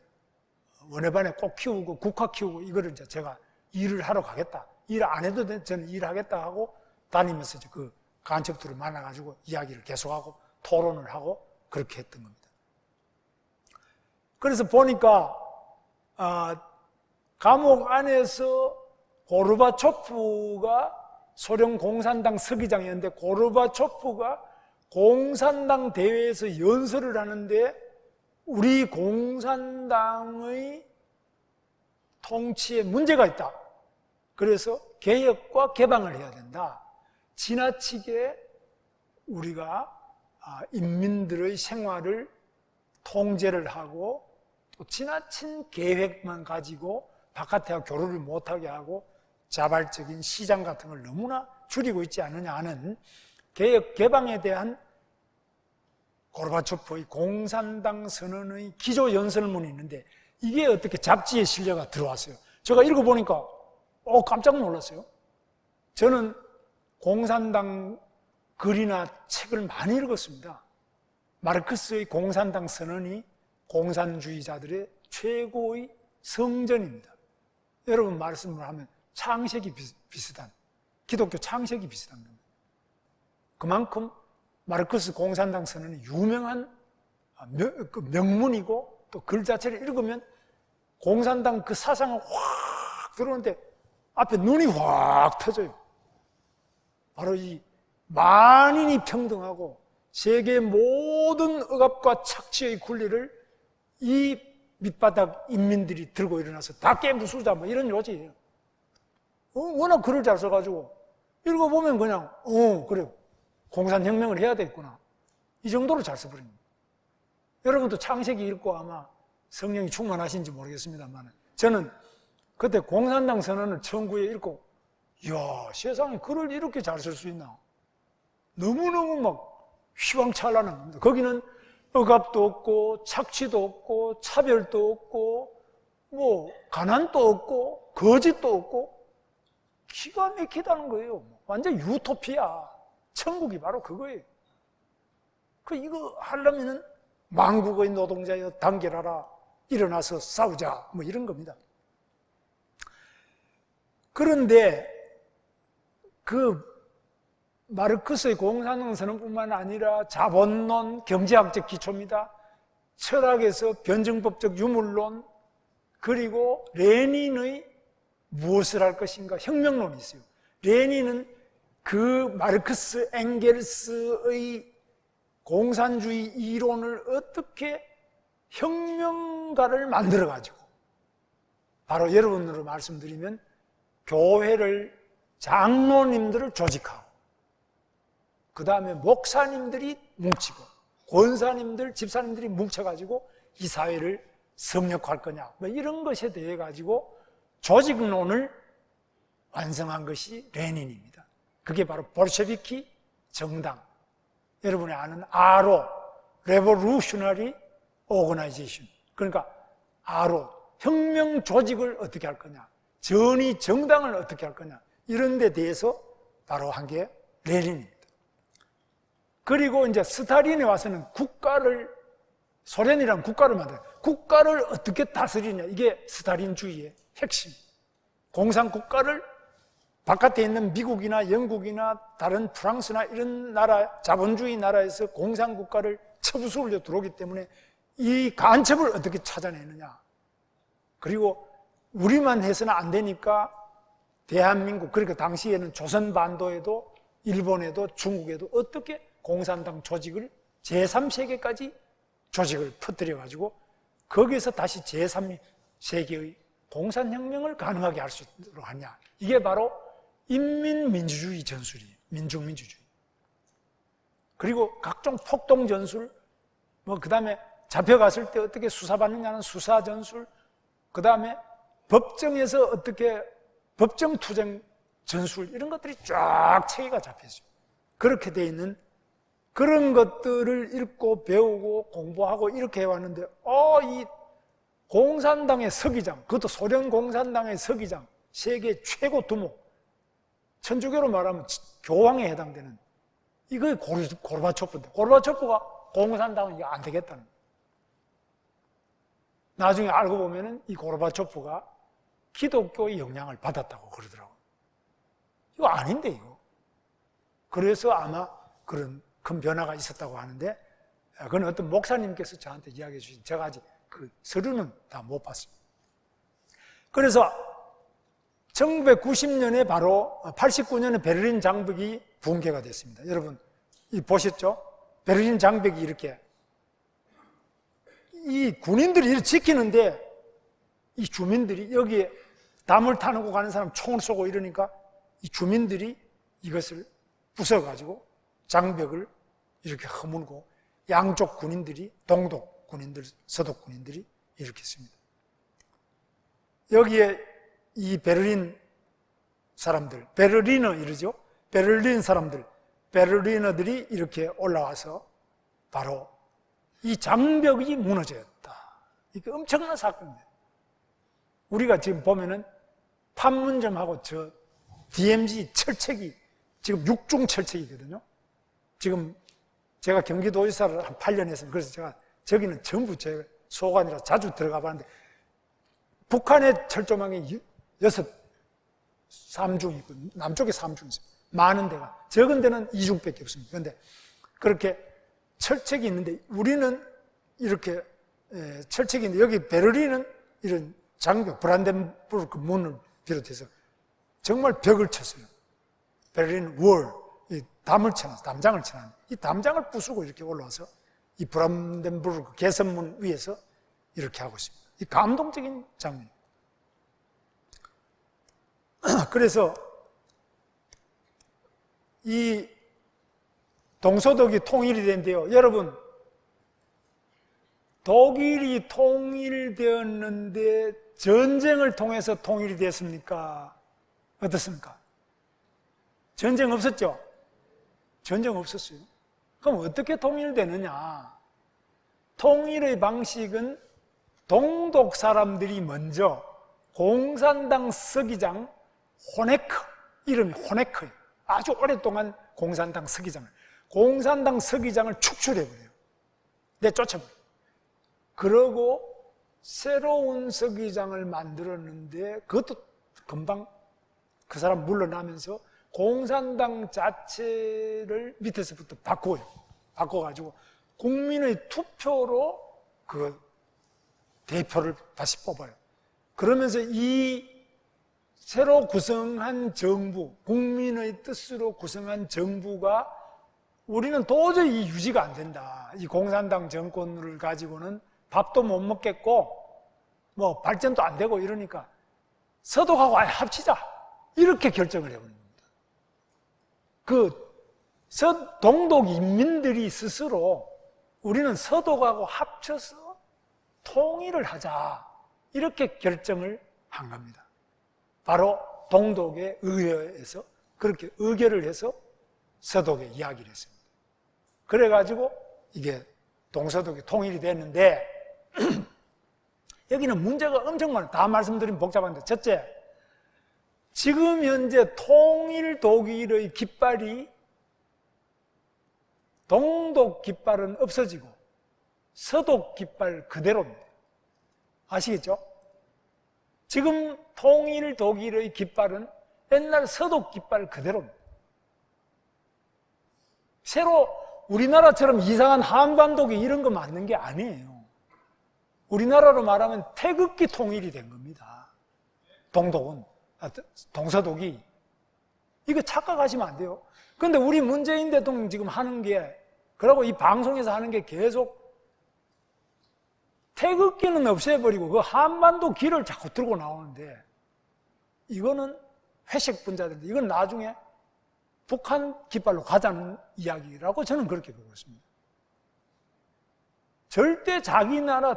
원해반에 꼭 키우고 국화 키우고 이거를 이제 제가 일을 하러 가겠다. 일 안 해도 돼. 저는 일하겠다 하고 다니면서 이제 그 간첩들을 만나가지고 이야기를 계속하고 토론을 하고 그렇게 했던 겁니다. 그래서 보니까 감옥 안에서 고르바초프가 소련 공산당 서기장이었는데 고르바초프가 공산당 대회에서 연설을 하는데 우리 공산당의 통치에 문제가 있다. 그래서 개혁과 개방을 해야 된다. 지나치게 우리가 인민들의 생활을 통제를 하고 또 지나친 계획만 가지고 바깥에 교류를 못하게 하고 자발적인 시장 같은 걸 너무나 줄이고 있지 않느냐 하는 개혁 개방에 대한 고르바초프의 공산당 선언의 기조 연설문이 있는데 이게 어떻게 잡지에 실려가 들어왔어요. 제가 읽어보니까 깜짝 놀랐어요. 저는 공산당 글이나 책을 많이 읽었습니다. 마르크스의 공산당 선언이 공산주의자들의 최고의 성전입니다. 여러분 말씀을 하면 창세기 비슷한, 기독교 창세기 비슷한 겁니다. 그만큼 마르크스 공산당 선언이 유명한 명문이고, 또 글 자체를 읽으면 공산당 그 사상을 확 들어오는데 앞에 눈이 확 터져요. 바로 이 만인이 평등하고 세계의 모든 억압과 착취의 권리를 이 밑바닥 인민들이 들고 일어나서 다 깨부수자, 뭐 이런 요지예요. 워낙 글을 잘 써가지고 읽어보면 그냥 그래요, 공산혁명을 해야 되겠구나, 이 정도로 잘 써버립니다. 여러분도 창세기 읽고 아마 성령이 충만하신지 모르겠습니다만, 저는 그때 공산당 선언을 천구에 읽고, 이야, 세상에 글을 이렇게 잘 쓸 수 있나, 너무너무 막 휘황찬란한 겁니다. 거기는 억압도 없고 착취도 없고 차별도 없고 뭐 가난도 없고 거짓도 없고 기가 막히다는 거예요. 완전 유토피아, 천국이 바로 그거예요. 이거 하려면은 만국의 노동자여 단결하라, 일어나서 싸우자, 뭐 이런 겁니다. 그런데 그 마르크스의 공산당 선언뿐만 아니라 자본론, 경제학적 기초입니다. 철학에서 변증법적 유물론, 그리고 레닌의 무엇을 할 것인가 혁명론이 있어요. 레닌은 그 마르크스, 엥겔스의 공산주의 이론을 어떻게 혁명가를 만들어가지고, 바로 여러분으로 말씀드리면 교회를, 장로님들을 조직하고, 그 다음에 목사님들이 뭉치고 권사님들, 집사님들이 뭉쳐가지고 이 사회를 성역할 거냐, 뭐 이런 것에 대해 가지고 조직론을 완성한 것이 레닌입니다. 그게 바로 볼셰비키 정당, 여러분이 아는 RO, Revolutionary Organization, 그러니까 RO, 혁명 조직을 어떻게 할 거냐, 전위 정당을 어떻게 할 거냐, 이런 데 대해서 바로 한 게 레닌입니다. 그리고 이제 스탈린에 와서는 국가를, 소련이란 국가를 만들어요. 국가를 어떻게 다스리냐, 이게 스탈린주의의 핵심. 공산국가를 바깥에 있는 미국이나 영국이나 다른 프랑스나 이런 나라, 자본주의 나라에서 공산국가를 쳐부수려 들어오기 때문에 이 간첩을 어떻게 찾아내느냐. 그리고 우리만 해서는 안 되니까 대한민국, 그러니까 당시에는 조선반도에도 일본에도 중국에도 어떻게 공산당 조직을 제3세계까지 조직을 퍼뜨려가지고 거기에서 다시 제3세계의 공산혁명을 가능하게 할 수 있도록 하냐. 이게 바로 인민민주주의 전술이에요. 민중민주주의. 그리고 각종 폭동전술, 그 다음에 잡혀갔을 때 어떻게 수사받느냐는 수사전술, 그 다음에 법정에서 어떻게 법정투쟁 전술, 이런 것들이 쫙 체계가 잡혀있어요. 그렇게 돼 있는 그런 것들을 읽고 배우고 공부하고 이렇게 해왔는데, 이 공산당의 서기장, 그것도 소련 공산당의 서기장, 세계 최고 두목, 천주교로 말하면 교황에 해당되는, 이거 고르바초프인데, 고르바초프가 공산당은 이거 안 되겠다는 거예요. 나중에 알고 보면은 이 고르바초프가 기독교의 영향을 받았다고 그러더라고요. 이거 아닌데, 이거. 그래서 아마 그런 큰 변화가 있었다고 하는데, 그건 어떤 목사님께서 저한테 이야기해 주신, 제가 아직 그 서류는 다 못 봤습니다. 그래서 1990년에 바로 89년에 베를린 장벽이 붕괴가 됐습니다. 여러분 보셨죠? 베를린 장벽이 이렇게, 이 군인들이 이렇게 지키는데 이 주민들이 여기에 담을 타고 가는 사람 총을 쏘고 이러니까 이 주민들이 이것을 부숴가지고 장벽을 이렇게 허물고 양쪽 군인들이, 동독 군인들, 서독 군인들이 이렇게 했습니다. 여기에 이 베를린 사람들, 베를리너 이러죠? 베를린 사람들, 베를리너들이 이렇게 올라와서 바로 이 장벽이 무너졌다. 이게 엄청난 사건입니다. 우리가 지금 보면은 판문점하고 저 DMZ 철책이 지금 6중 철책이거든요. 지금 제가 경기도지사를 한 8년 했습니다. 그래서 제가 저기는 전부 제 소관이라 자주 들어가 봤는데 북한의 철조망이 3중 있고 남쪽에 3중 있습니다. 많은 데가. 적은 데는 2중밖에 없습니다. 그런데 그렇게 철책이 있는데 우리는 이렇게 철책이 있는데 여기 베를린은 이런 장벽, 브란덴부르크 문을 비롯해서 정말 벽을 쳤어요. 베를린 월, 이 담을 쳐놨어요. 담장을 쳐놨는데 이 담장을 부수고 이렇게 올라와서 이 브란덴부르크 개선문 위에서 이렇게 하고 있습니다. 이 감동적인 장면. 그래서 이 동서독이 통일이 된대요. 여러분, 독일이 통일되었는데 전쟁을 통해서 통일이 됐습니까? 어떻습니까? 전쟁 없었죠? 전쟁 없었어요. 그럼 어떻게 통일되느냐? 통일의 방식은 동독 사람들이 먼저 공산당 서기장 호네커, 이름이 호네커예요. 아주 오랫동안 공산당 서기장을 축출해버려요. 내쫓아버려요. 그러고 새로운 서기장을 만들었는데 그것도 금방 그 사람 물러나면서 공산당 자체를 밑에서부터 바꿔요. 바꿔가지고 국민의 투표로 그 대표를 다시 뽑아요. 그러면서 이 새로 구성한 정부, 국민의 뜻으로 구성한 정부가 우리는 도저히 유지가 안 된다. 이 공산당 정권을 가지고는 밥도 못 먹겠고 뭐 발전도 안 되고 이러니까 서독하고 아예 합치자. 이렇게 결정을 해버린 겁니다. 동독 인민들이 스스로 우리는 서독하고 합쳐서 통일을 하자. 이렇게 결정을 한 겁니다. 바로 동독의 의회에서 그렇게 의결을 해서 서독에 이야기를 했습니다. 그래가지고 이게 동서독이 통일이 됐는데 여기는 문제가 엄청 많아요. 다 말씀드리면 복잡한데 첫째, 지금 현재 통일 독일의 깃발이 동독 깃발은 없어지고 서독 깃발 그대로입니다. 아시겠죠? 지금 통일 독일의 깃발은 옛날 서독 깃발 그대로입니다. 새로 우리나라처럼 이상한 한반도기 이런 거 맞는 게 아니에요. 우리나라로 말하면 태극기 통일이 된 겁니다. 동서독이. 이거 착각하시면 안 돼요. 그런데 우리 문재인 대통령 지금 하는 게, 그러고 이 방송에서 하는 게 계속 태극기는 없애버리고 그 한반도 길을 자꾸 들고 나오는데 이거는 회색 분자들인데 이건 나중에 북한 깃발로 가자는 이야기라고 저는 그렇게 보고 있습니다. 절대 자기 나라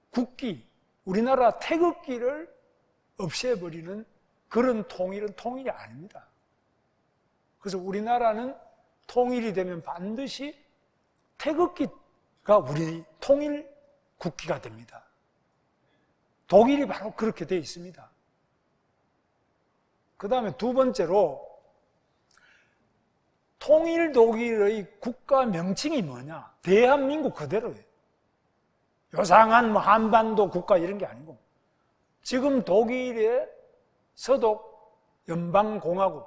국기, 우리나라 태극기를 없애버리는 그런 통일은 통일이 아닙니다. 그래서 우리나라는 통일이 되면 반드시 태극기가 우리 통일 국기가 됩니다. 독일이 바로 그렇게 되어 있습니다. 그 다음에 두 번째로 통일 독일의 국가 명칭이 뭐냐? 대한민국 그대로예요. 요상한 한반도 국가 이런 게 아니고 지금 독일의 서독 연방공화국,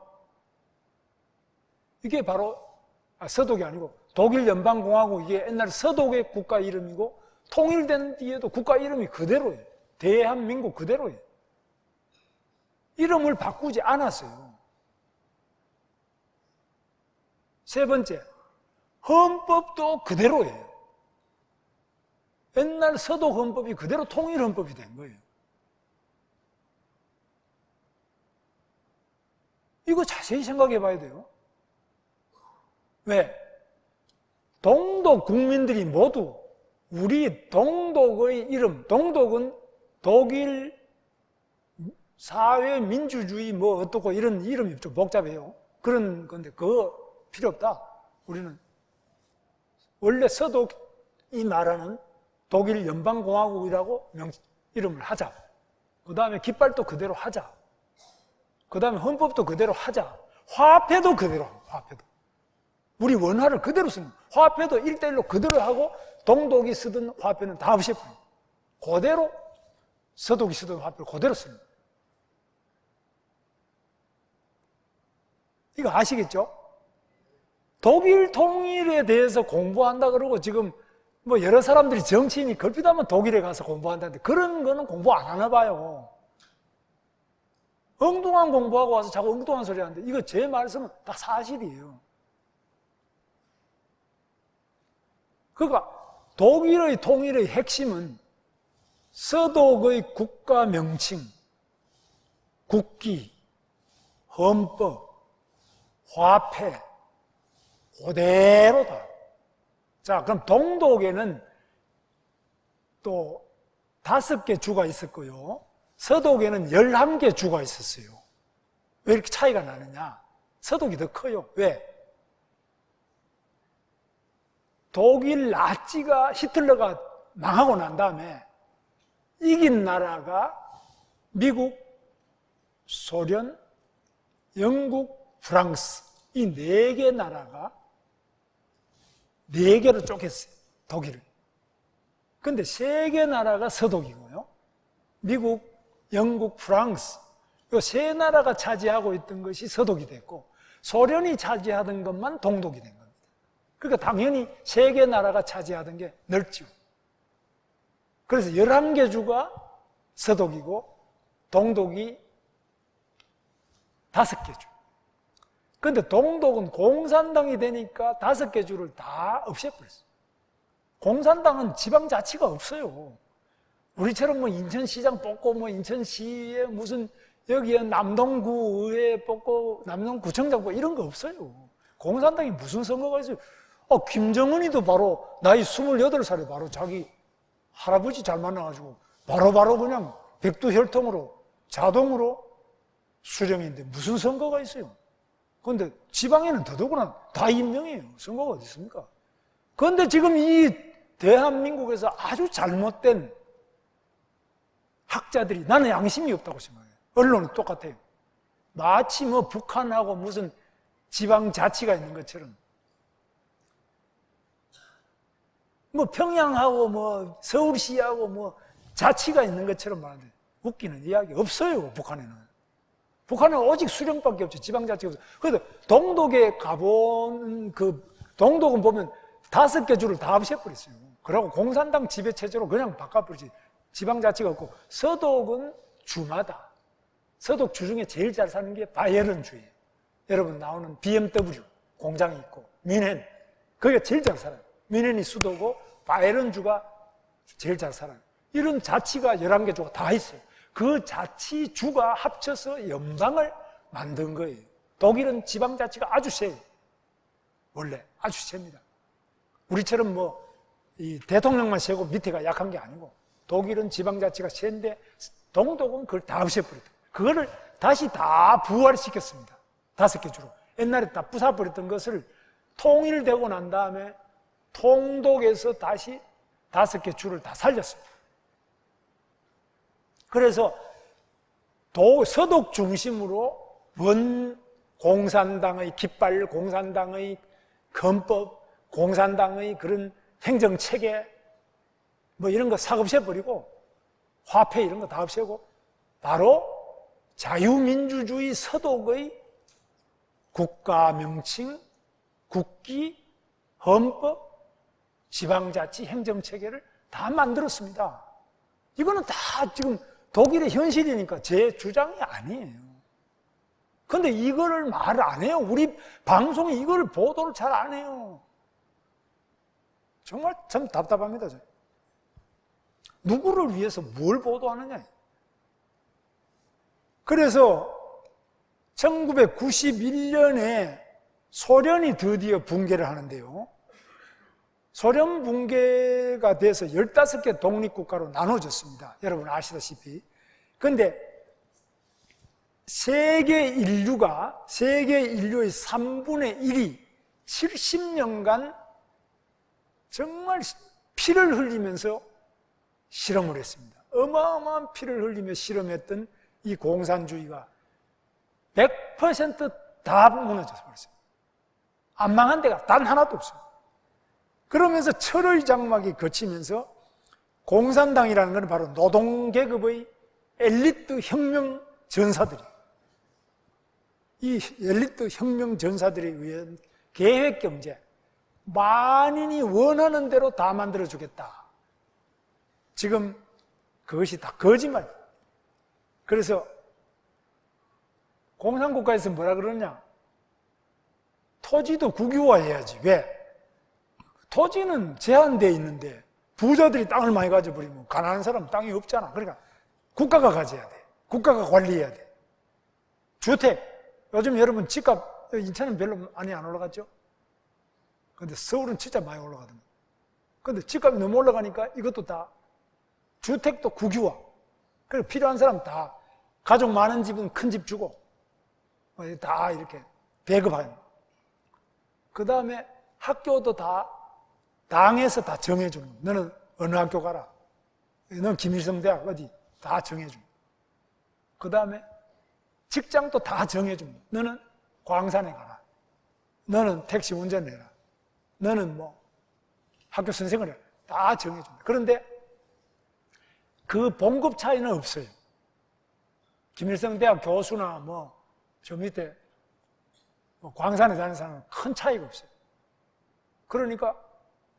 이게 바로 서독이 아니고 독일 연방공화국, 이게 옛날 서독의 국가 이름이고 통일된 뒤에도 국가 이름이 그대로예요. 대한민국 그대로예요. 이름을 바꾸지 않았어요. 세 번째, 헌법도 그대로예요. 옛날 서독 헌법이 그대로 통일 헌법이 된 거예요. 이거 자세히 생각해 봐야 돼요. 왜? 동독 국민들이 모두 우리 동독의 이름, 동독은 독일 사회 민주주의 뭐 어떻고 이런 이름이 좀 복잡해요. 그런 건데 그거 필요 없다. 우리는 원래 서독이 말하는 독일 연방공화국이라고 이름을 하자. 그 다음에 깃발도 그대로 하자. 그 다음에 헌법도 그대로 하자. 화폐도 그대로, 화폐도. 우리 원화를 그대로 쓰는 거예요. 화폐도 1대1로 그대로 하고 동독이 쓰던 화폐는 다 없애버려요. 그대로 서독이 쓰던 화폐를 그대로 쓰는 거예요. 이거 아시겠죠? 독일 통일에 대해서 공부한다 그러고 지금 뭐 여러 사람들이 정치인이 걸핏하면 독일에 가서 공부한다는데 그런 거는 공부 안 하나 봐요. 엉뚱한 공부하고 와서 자꾸 엉뚱한 소리 하는데 이거 제 말씀은 다 사실이에요. 그러니까 독일의 통일의 핵심은 서독의 국가 명칭, 국기, 헌법, 화폐 그대로다. 자, 그럼 동독에는 또 5개 주가 있었고요. 서독에는 11개 주가 있었어요. 왜 이렇게 차이가 나느냐? 서독이 더 커요. 왜? 독일 나치가 히틀러가 망하고 난 다음에 이긴 나라가 미국, 소련, 영국, 프랑스 이 4개 나라가 4개로 쪼갰어요. 독일을. 근데 3개 나라가 서독이고요. 미국, 영국, 프랑스 이 3나라가 차지하고 있던 것이 서독이 됐고 소련이 차지하던 것만 동독이 된 겁니다. 그러니까 당연히 3개 나라가 차지하던 게 넓죠. 그래서 11개 주가 서독이고 동독이 5개 주. 근데 동독은 공산당이 되니까 5개 주를 다 없애버렸어요. 공산당은 지방자치가 없어요. 우리처럼 뭐 인천시장 뽑고 뭐 인천시에 무슨 여기에 남동구 의회 뽑고 남동구청장 뽑고 이런 거 없어요. 공산당이 무슨 선거가 있어요? 김정은이도 바로 나이 28살에 바로 자기 할아버지 잘 만나가지고 바로 그냥 백두혈통으로 자동으로 수령인데 무슨 선거가 있어요? 그런데 지방에는 더더구나 다 임명이에요. 선거가 어디 있습니까? 그런데 지금 이 대한민국에서 아주 잘못된 학자들이 나는 양심이 없다고 생각해요. 언론은 똑같아요. 마치 뭐 북한하고 무슨 지방자치가 있는 것처럼 뭐 평양하고 뭐 서울시하고 뭐 자치가 있는 것처럼 말하는데 웃기는 이야기 없어요. 북한에는. 북한은 오직 수령밖에 없죠. 지방자치가 없어요. 그래서 동독에 가본 동독은 보면 5개 주를 다 없애버렸어요. 그러고 공산당 지배체제로 그냥 바꿔버리지. 지방자치가 없고 서독은 주마다 서독 주 중에 제일 잘 사는 게 바이에른 주예요. 여러분 나오는 BMW 공장이 있고 뮌헨 거기가 제일 잘 살아요. 뮌헨이 수도고 바이에른 주가 제일 잘 살아요. 이런 자치가 11개 주가 다 있어요. 그 자치 주가 합쳐서 연방을 만든 거예요. 독일은 지방자치가 아주 세요. 원래 아주 셉니다. 우리처럼 뭐 이 대통령만 세고 밑에가 약한 게 아니고 독일은 지방자치가 센데 동독은 그걸 다 없애버렸다. 그거를 다시 다 부활시켰습니다. 5개 주로. 옛날에 다 부숴버렸던 것을 통일되고 난 다음에 통독에서 다시 5개 주를 다 살렸습니다. 그래서 서독 중심으로 원 공산당의 깃발, 공산당의 헌법, 공산당의 그런 행정체계 뭐 이런 거 싹 없애버리고 화폐 이런 거 다 없애고 바로 자유민주주의 서독의 국가 명칭, 국기, 헌법, 지방자치 행정체계를 다 만들었습니다. 이거는 다 지금 독일의 현실이니까 제 주장이 아니에요. 그런데 이거를 말을 안 해요. 우리 방송이 이거를 보도를 잘 안 해요. 정말 참 답답합니다. 누구를 위해서 뭘 보도하느냐. 그래서 1991년에 소련이 드디어 붕괴를 하는데요. 소련 붕괴가 돼서 15개 독립국가로 나눠졌습니다. 여러분 아시다시피. 그런데 세계 인류의 3분의 1이 70년간 정말 피를 흘리면서 실험을 했습니다. 어마어마한 피를 흘리며 실험했던 이 공산주의가 100% 다 무너져 버렸어요. 안 망한 데가 단 하나도 없어요. 그러면서 철의 장막이 거치면서 공산당이라는 것은 바로 노동계급의 엘리트 혁명 전사들이, 이 엘리트 혁명 전사들에 의한 계획경제, 만인이 원하는 대로 다 만들어주겠다. 지금 그것이 다 거짓말. 그래서 공산국가에서 뭐라 그러냐? 토지도 국유화해야지. 왜? 토지는 제한되어 있는데 부자들이 땅을 많이 가져버리면 가난한 사람은 땅이 없잖아. 그러니까 국가가 가져야 돼. 국가가 관리해야 돼. 주택. 요즘 여러분 집값, 인천은 별로 많이 안 올라갔죠? 근데 서울은 진짜 많이 올라가더만. 근데 집값이 너무 올라가니까 이것도 다 주택도 국유화. 그리고 필요한 사람 다 가족 많은 집은 큰 집 주고 다 이렇게 배급하는. 그 다음에 학교도 다 당에서 다 정해주는 거야. 너는 어느 학교 가라. 너는 김일성 대학 어디 다 정해주는 거야. 그 다음에 직장도 다 정해주는 거야. 너는 광산에 가라. 너는 택시 운전해라. 너는 뭐 학교 선생을 해라. 다 정해주는 거야. 그런데 그 봉급 차이는 없어요. 김일성 대학 교수나 뭐 저 밑에 뭐 광산에 다니는 사람은 큰 차이가 없어요. 그러니까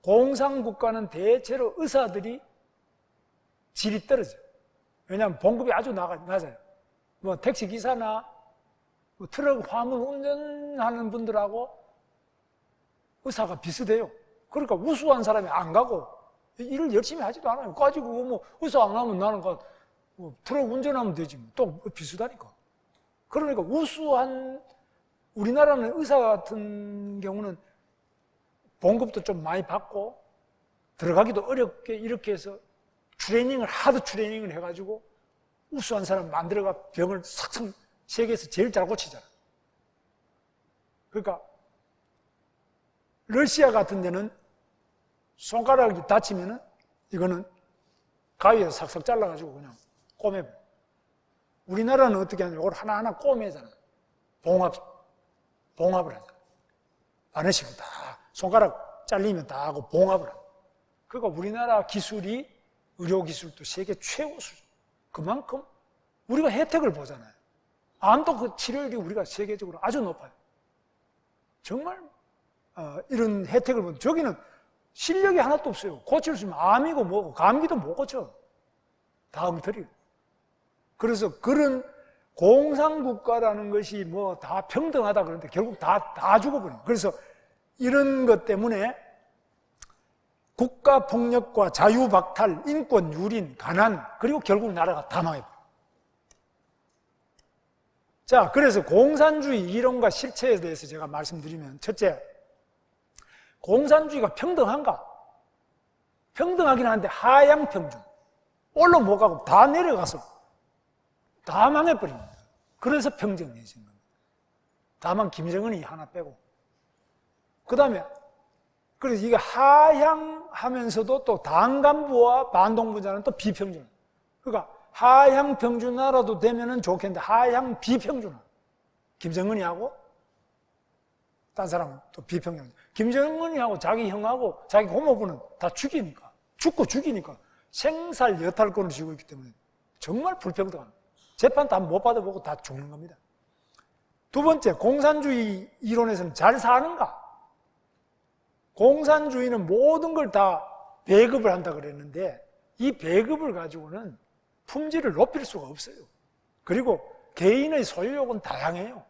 공산국가는 대체로 의사들이 질이 떨어져요. 왜냐하면 봉급이 아주 낮아요. 뭐 택시기사나 뭐 트럭 화물 운전하는 분들하고 의사가 비슷해요. 그러니까 우수한 사람이 안 가고 일을 열심히 하지도 않아요. 가지고 뭐 의사 안 하면 나는 뭐 트럭 운전하면 되지. 또 비슷하니까. 그러니까 우수한, 우리나라는 의사 같은 경우는 봉급도 좀 많이 받고 들어가기도 어렵게 이렇게 해서 하드 트레이닝을 해가지고 우수한 사람 만들어가 병을 싹싹 세계에서 제일 잘 고치잖아. 그러니까 러시아 같은 데는 손가락이 다치면은 이거는 가위에서 싹싹 잘라가지고 그냥 꼬매버려. 우리나라는 어떻게 하냐면 이걸 하나하나 꼬매잖아. 봉합을 하잖아. 어느 식으로 다 손가락 잘리면 다 하고 봉합을 하고. 그러니까 우리나라 기술이 의료기술도 세계 최고 수준. 그만큼 우리가 혜택을 보잖아요. 암도 그 치료율이 우리가 세계적으로 아주 높아요. 정말 이런 혜택을 보면 저기는 실력이 하나도 없어요. 고칠 수 있으면 암이고 뭐고 감기도 못 고쳐. 다 엉터리예요. 그래서 그런 공산국가라는 것이 뭐 다 평등하다 그러는데 결국 다 죽어버려요. 그래서 이런 것 때문에 국가폭력과 자유박탈, 인권 유린, 가난, 그리고 결국 나라가 다 망해버려요. 자, 그래서 공산주의 이론과 실체에 대해서 제가 말씀드리면, 첫째, 공산주의가 평등한가? 평등하긴 한데 하향평준. 올라 못 가고 다 내려가서 다 망해버립니다. 그래서 평정해진 겁니다. 다만 김정은이 하나 빼고. 그 다음에 그래서 이게 하향하면서도 또 당 간부와 반동부자는 또 비평준. 그러니까 하향 평준화라도 되면은 좋겠는데 하향 비평준화. 김정은이 하고 딴 사람은 또 비평준. 김정은이 하고 자기 형하고 자기 고모부는 다 죽이니까. 죽고 죽이니까 생살 여탈권을 쥐고 있기 때문에 정말 불평등합니다. 재판 다 못 받아보고 다 죽는 겁니다. 두 번째, 공산주의 이론에서는 잘 사는가? 공산주의는 모든 걸 다 배급을 한다 그랬는데 이 배급을 가지고는 품질을 높일 수가 없어요. 그리고 개인의 소유욕은 다양해요.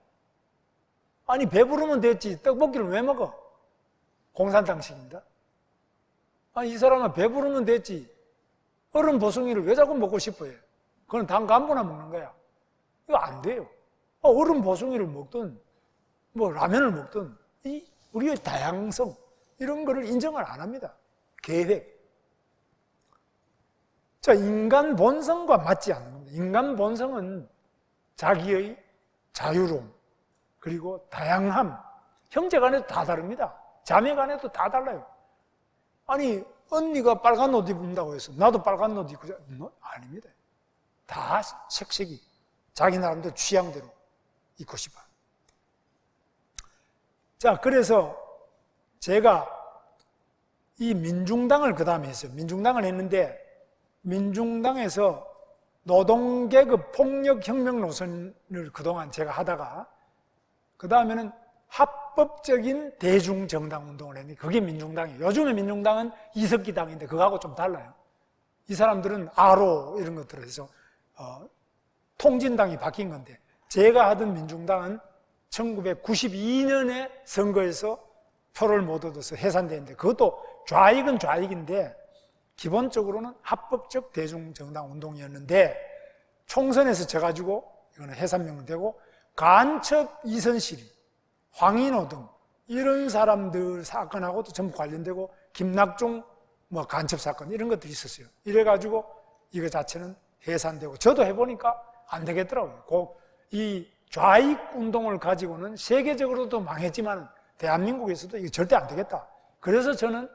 아니 배부르면 됐지 떡볶이를 왜 먹어? 공산당식입니다. 아니 이 사람은 배부르면 됐지 얼음 보송이를 왜 자꾸 먹고 싶어해? 그건 당 간부나 먹는 거야. 이거 안 돼요. 얼음 보송이를 먹든 뭐 라면을 먹든 이 우리의 다양성 이런 거를 인정을 안 합니다. 계획. 자, 인간 본성과 맞지 않는 겁니다. 인간 본성은 자기의 자유로움 그리고 다양함. 형제 간에도 다 다릅니다. 자매 간에도 다 달라요. 아니 언니가 빨간 옷 입는다고 해서 나도 빨간 옷 입고 아닙니다. 다 색색이 자기 나름대로 취향대로 입고 싶어요. 자, 그래서 제가 이 민중당을 그 다음에 했어요. 민중당을 했는데 민중당에서 노동계급 폭력혁명 노선을 그동안 제가 하다가 그 다음에는 합법적인 대중정당운동을 했는데 그게 민중당이에요. 요즘의 민중당은 이석기 당인데 그거하고 좀 달라요. 이 사람들은 아로 이런 것들을 해서 통진당이 바뀐 건데 제가 하던 민중당은 1992년에 선거에서 표를 못 얻어서 해산되는데 그것도 좌익은 좌익인데 기본적으로는 합법적 대중정당 운동이었는데 총선에서 져가지고 이거는 해산명되고 간첩 이선실이 황인호 등 이런 사람들 사건하고도 전부 관련되고 김낙종 뭐 간첩 사건 이런 것들이 있었어요. 이래가지고 이거 자체는 해산되고 저도 해보니까 안 되겠더라고요. 이 좌익 운동을 가지고는 세계적으로도 망했지만 대한민국에서도 이거 절대 안 되겠다. 그래서 저는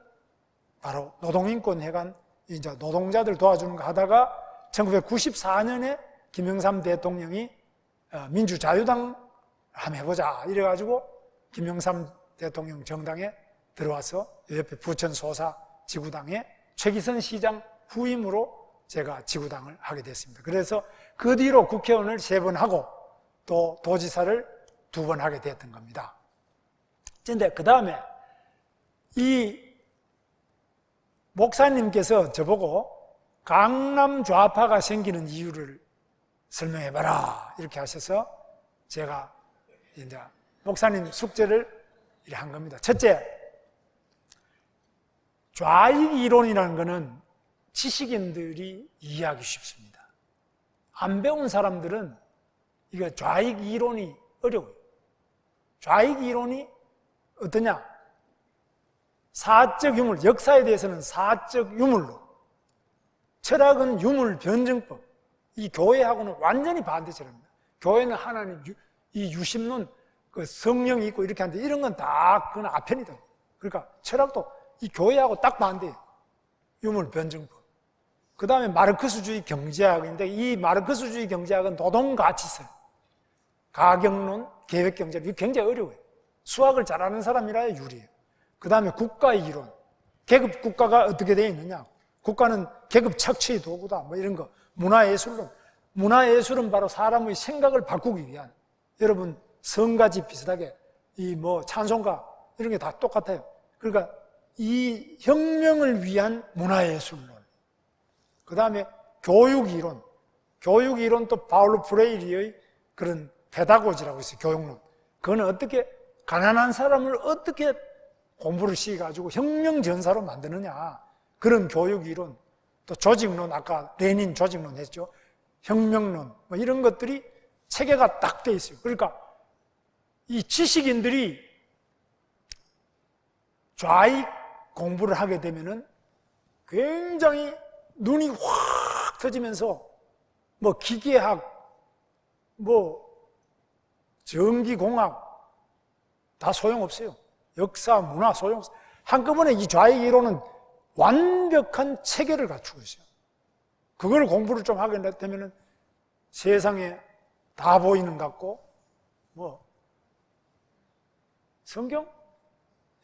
바로 노동인권회관 이제 노동자들 도와주는 거 하다가 1994년에 김영삼 대통령이 민주자유당 한번 해보자 이래가지고 김영삼 대통령 정당에 들어와서 옆에 부천소사 지구당에 최기선 시장 후임으로 제가 지구당을 하게 됐습니다. 그래서 그 뒤로 국회의원을 3번 하고 또 도지사를 2번 하게 됐던 겁니다. 그런데 그 다음에 이 목사님께서 저보고 강남 좌파가 생기는 이유를 설명해봐라 이렇게 하셔서 제가 이제 목사님 숙제를 이렇게 한 겁니다. 첫째, 좌익 이론이라는 것은 지식인들이 이해하기 쉽습니다. 안 배운 사람들은 이거 좌익 이론이 어려워요. 좌익 이론이 어떠냐? 사적 유물, 역사에 대해서는 사적 유물로, 철학은 유물 변증법, 이 교회하고는 완전히 반대처럼입니다. 교회는 하나님, 이 유심론, 그 성령이 있고 이렇게 하는데 이런 건 다 그건 아편이다. 그러니까 철학도 이 교회하고 딱 반대예요. 유물 변증법. 그 다음에 마르크스주의 경제학인데 이 마르크스주의 경제학은 노동가치설, 가격론, 계획경제, 이게 굉장히 어려워요. 수학을 잘하는 사람이라야 유리해요. 그 다음에 국가의 이론, 계급 국가가 어떻게 되어 있느냐, 국가는 계급 착취의 도구다, 뭐 이런 거. 문화예술론, 문화예술은 바로 사람의 생각을 바꾸기 위한, 여러분 성가지 비슷하게 이 뭐 찬송가 이런 게 다 똑같아요. 그러니까 이 혁명을 위한 문화예술론. 그 다음에 교육이론, 교육이론 또 파울로 프레이리의 그런 페다고지라고 있어요. 교육론. 그거는 어떻게 가난한 사람을 어떻게 공부를 시켜가지고 혁명 전사로 만드느냐, 그런 교육이론. 또 조직론, 아까 레닌 조직론 했죠. 혁명론, 뭐 이런 것들이 체계가 딱 돼 있어요. 그러니까 이 지식인들이 좌익 공부를 하게 되면은 굉장히 눈이 확 터지면서 뭐 기계학, 뭐 전기공학 다 소용없어요. 역사, 문화 소용없어요. 한꺼번에 이 좌익 이론은 완벽한 체계를 갖추고 있어요. 그걸 공부를 좀 하게 되면은 세상에 다 보이는 것 같고, 뭐 성경?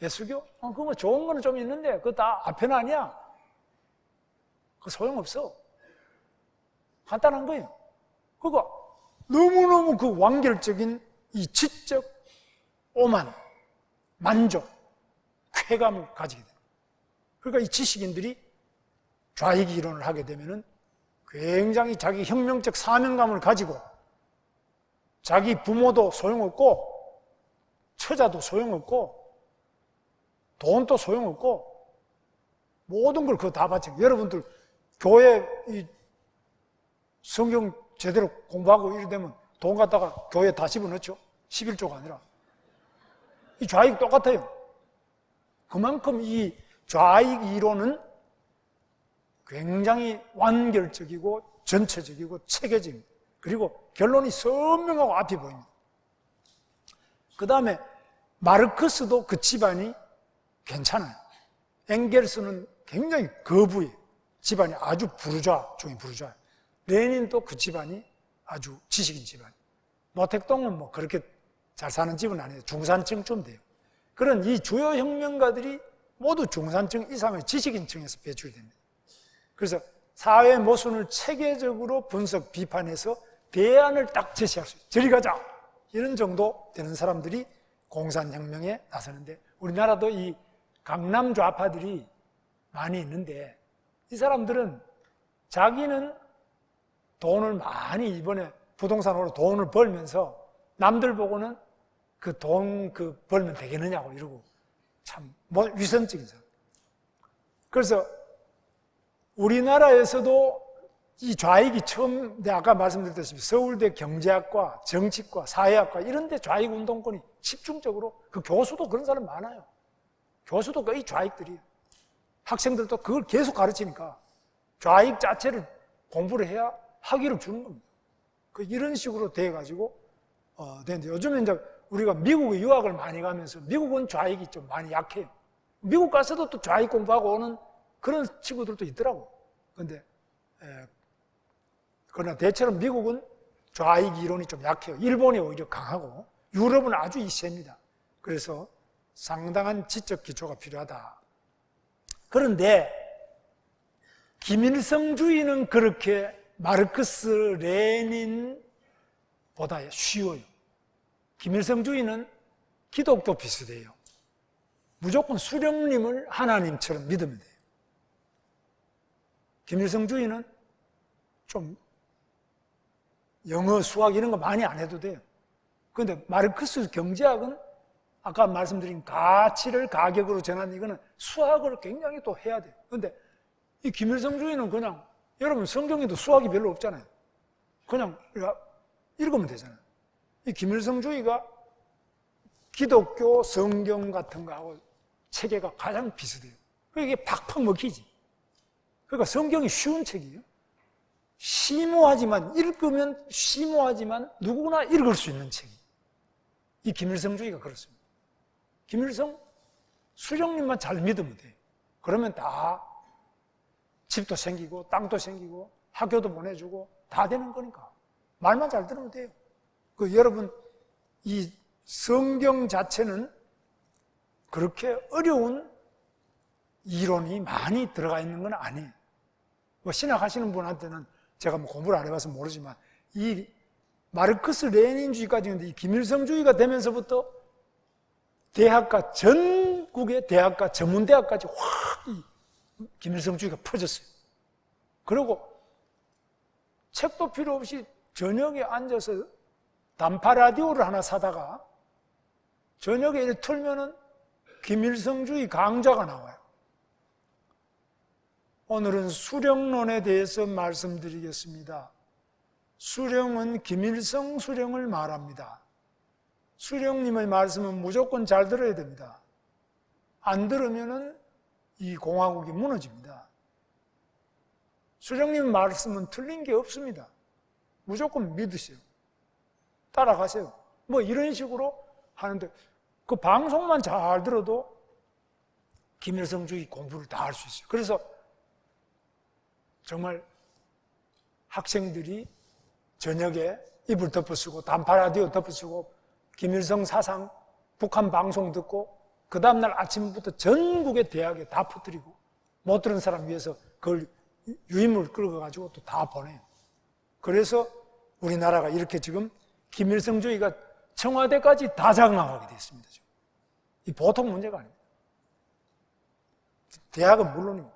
예수교? 그거 뭐 좋은 거는 좀 있는데 그거 다 아편 아니야. 그거 소용없어. 간단한 거예요. 그거 너무너무 그 완결적인 이 지적 오만, 만족, 쾌감을 가지게 돼요. 그러니까 이 지식인들이 좌익 이론을 하게 되면은 굉장히 자기 혁명적 사명감을 가지고 자기 부모도 소용없고 처자도 소용없고 돈도 소용없고 모든 걸 그거 다 바치고, 여러분들 교회 이 성경 제대로 공부하고 이러되면 돈 갖다가 교회에 다 집어넣죠. 11조가 아니라. 이 좌익 똑같아요. 그만큼 이 좌익 이론은 굉장히 완결적이고 전체적이고 체계적입니다. 그리고 결론이 선명하고 앞이 보입니다. 그 다음에 마르크스도 그 집안이 괜찮아요. 엥겔스는 굉장히 거부해요. 집안이 아주 부르주아 중에 부르주아. 레닌도 그 집안이 아주 지식인 집안. 노택동은 뭐 그렇게 잘 사는 집은 아니에요. 중산층쯤 돼요. 그런 이 주요 혁명가들이 모두 중산층 이상의 지식인층에서 배출됩니다. 그래서 사회 모순을 체계적으로 분석, 비판해서 대안을 딱 제시할 수 있어요. 저리 가자! 이런 정도 되는 사람들이 공산혁명에 나서는데, 우리나라도 이 강남 좌파들이 많이 있는데, 이 사람들은 자기는 돈을 많이 이번에 부동산으로 돈을 벌면서 남들 보고는 그 돈 벌면 되겠느냐고 이러고 참 위선적인 사람. 그래서 우리나라에서도 이 좌익이 처음, 아까 말씀드렸다시피 서울대 경제학과, 정치과, 사회학과 이런 데 좌익 운동권이 집중적으로, 그 교수도 그런 사람 많아요. 교수도 거의 좌익들이에요. 학생들도 그걸 계속 가르치니까 좌익 자체를 공부를 해야 학위를 주는 겁니다. 이런 식으로 돼가지고 되는데, 요즘에 이제 우리가 미국에 유학을 많이 가면서, 미국은 좌익이 좀 많이 약해요. 미국 가서도 또 좌익 공부하고 오는 그런 친구들도 있더라고. 근데 그러나 대체로 미국은 좌익 이론이 좀 약해요. 일본이 오히려 강하고 유럽은 아주 셉니다. 그래서 상당한 지적 기초가 필요하다. 그런데 김일성주의는 그렇게 마르크스, 레닌보다 쉬워요. 김일성주의는 기독교 비슷해요. 무조건 수령님을 하나님처럼 믿으면 돼요. 김일성주의는 좀 영어, 수학 이런 거 많이 안 해도 돼요. 그런데 마르크스 경제학은 아까 말씀드린 가치를 가격으로 전하는, 이거는 수학을 굉장히 또 해야 돼요. 그런데 이 김일성주의는 그냥, 여러분 성경에도 수학이 별로 없잖아요. 그냥 읽으면 되잖아요. 이 김일성주의가 기독교 성경 같은 거하고 체계가 가장 비슷해요. 이게 팍팍 먹히지. 그러니까 성경이 쉬운 책이에요. 심오하지만, 읽으면 심오하지만 누구나 읽을 수 있는 책이. 이 김일성주의가 그렇습니다. 김일성 수령님만 잘 믿으면 돼요. 그러면 다 집도 생기고 땅도 생기고 학교도 보내주고 다 되는 거니까 말만 잘 들으면 돼요. 여러분, 이 성경 자체는 그렇게 어려운 이론이 많이 들어가 있는 건 아니에요. 신학하시는 분한테는 제가 공부를 안 해봐서 모르지만, 이 마르크스 레닌주의까지 있는데, 이 김일성주의가 되면서부터 대학가, 전국의 대학가, 전문대학까지 확 이 김일성주의가 퍼졌어요. 그리고 책도 필요 없이 저녁에 앉아서 단파 라디오를 하나 사다가 저녁에 이렇게 틀면은 김일성주의 강좌가 나와요. 오늘은 수령론에 대해서 말씀드리겠습니다. 수령은 김일성 수령을 말합니다. 수령님의 말씀은 무조건 잘 들어야 됩니다. 안 들으면은 이 공화국이 무너집니다. 수령님 말씀은 틀린 게 없습니다. 무조건 믿으세요. 따라가세요. 이런 식으로 하는데, 그 방송만 잘 들어도 김일성주의 공부를 다 할 수 있어요. 그래서 정말 학생들이 저녁에 이불 덮어쓰고 단파 라디오 덮어쓰고 김일성 사상, 북한 방송 듣고 그 다음날 아침부터 전국의 대학에 다 퍼뜨리고, 못 들은 사람 위해서 그걸 유인물 끌어가지고 또 다 보내요. 그래서 우리나라가 이렇게 지금 김일성주의가 청와대까지 다 장악하게 됐습니다. 지금. 이 보통 문제가 아닙니다. 대학은 물론이고.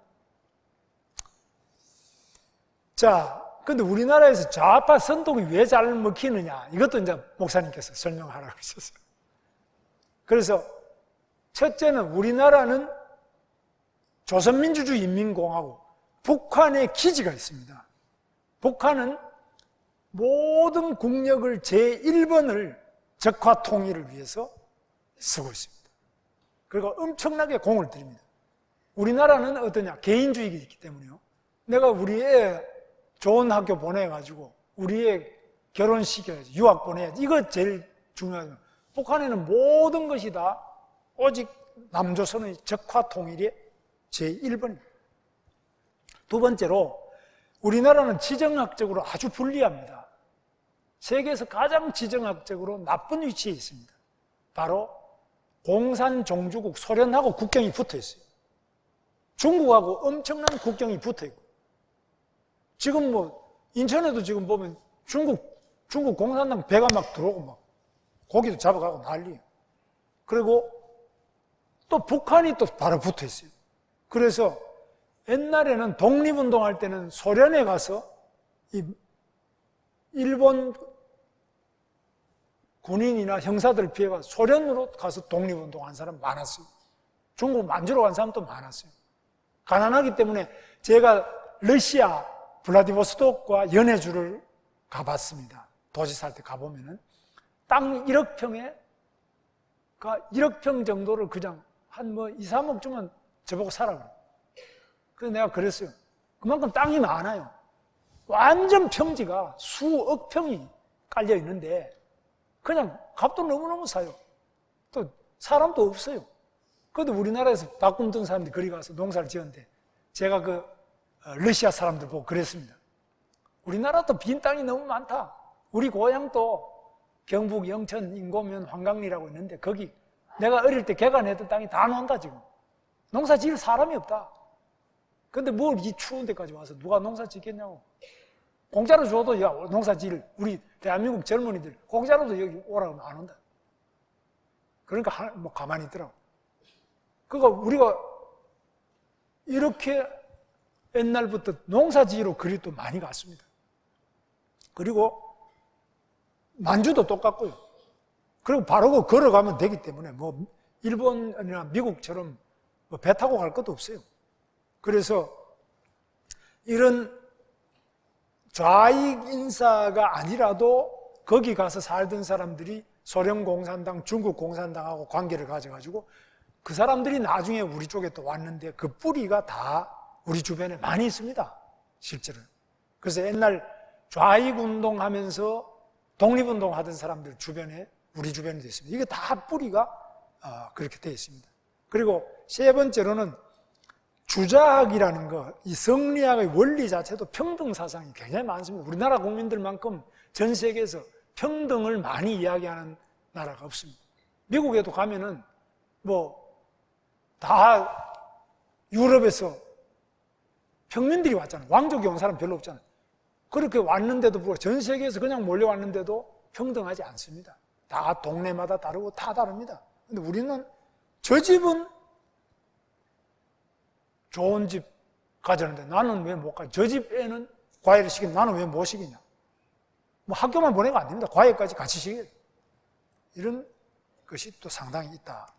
자, 근데 우리나라에서 좌파 선동이 왜 잘 먹히느냐, 이것도 이제 목사님께서 설명하라고 하셨어요. 그래서 첫째는, 우리나라는 조선민주주의 인민공화국, 북한에 기지가 있습니다. 북한은 모든 국력을 제1번을 적화 통일을 위해서 쓰고 있습니다. 그리고 엄청나게 공을 들입니다. 우리나라는 어떠냐, 개인주의가 있기 때문에요. 내가 우리 애 좋은 학교 보내가지고 우리 애 결혼시켜야지, 유학 보내야지, 이거 제일 중요하죠. 북한에는 모든 것이 다 오직 남조선의 적화 통일의 제1번입니다. 두 번째로, 우리나라는 지정학적으로 아주 불리합니다. 세계에서 가장 지정학적으로 나쁜 위치에 있습니다. 바로 공산종주국 소련하고 국경이 붙어 있어요. 중국하고 엄청난 국경이 붙어 있고, 지금 뭐 인천에도 지금 보면 중국 공산당 배가 막 들어오고 막 고기도 잡아가고 난리예요. 그리고 또 북한이 또 바로 붙어 있어요. 그래서 옛날에는 독립운동할 때는 소련에 가서 이 일본 군인이나 형사들 피해가 소련으로 가서 독립운동한 사람 많았어요. 중국 만주로 간 사람도 많았어요. 가난하기 때문에 제가 러시아 블라디보스톡과 연해주를 가봤습니다. 도시 살 때 가보면은 땅 1억 평에 1억 평 정도를 그냥 한 뭐 2, 3억 주면 저보고 사라 그래요. 그래서 내가 그랬어요. 그만큼 땅이 많아요. 완전 평지가 수억 평이 깔려 있는데 그냥 값도 너무너무 사요. 또 사람도 없어요. 그래도 우리나라에서 닭 굶던 사람들이 거기 가서 농사를 지었는데 제가 러시아 사람들 보고 그랬습니다. 우리나라도 빈 땅이 너무 많다. 우리 고향도 경북 영천 인고면 황강리라고 있는데 거기 내가 어릴 때 개간했던 땅이 다 논다 지금. 농사 지을 사람이 없다. 근데 뭘 이 추운 데까지 와서 누가 농사 짓겠냐고. 공짜로 줘도 야 농사 지을 우리 대한민국 젊은이들 공짜로도 여기 오라고 하면 안 온다. 그러니까 뭐 가만히 있더라고. 그러니까 우리가 이렇게 옛날부터 농사 지으러 그리 또 많이 갔습니다. 그리고 만주도 똑같고요. 그리고 바로 걸어가면 되기 때문에 뭐 일본이나 미국처럼 뭐 배 타고 갈 것도 없어요. 그래서 이런 좌익 인사가 아니라도 거기 가서 살던 사람들이 소련 공산당, 중국 공산당하고 관계를 가져가지고 그 사람들이 나중에 우리 쪽에 또 왔는데 그 뿌리가 다 우리 주변에 많이 있습니다. 실제로. 그래서 옛날 좌익 운동하면서 독립운동 하던 사람들 주변에 우리 주변에 있습니다. 이게 다 뿌리가 그렇게 되어 있습니다. 그리고 세 번째로는 주자학이라는 것, 이 성리학의 원리 자체도 평등 사상이 굉장히 많습니다. 우리나라 국민들만큼 전 세계에서 평등을 많이 이야기하는 나라가 없습니다. 미국에도 가면은 뭐 다 유럽에서 평민들이 왔잖아요. 왕족이 온 사람 별로 없잖아요. 그렇게 왔는데도 불구하고 전 세계에서 그냥 몰려왔는데도 평등하지 않습니다. 다 동네마다 다르고 다 다릅니다. 근데 우리는 저 집은 좋은 집 가졌는데 나는 왜 못 가? 저 집 애는 과외를 시키는데 나는 왜 못 시키냐? 뭐 학교만 보내면 안 됩니다. 과외까지 같이 시켜야 돼요. 이런 것이 또 상당히 있다.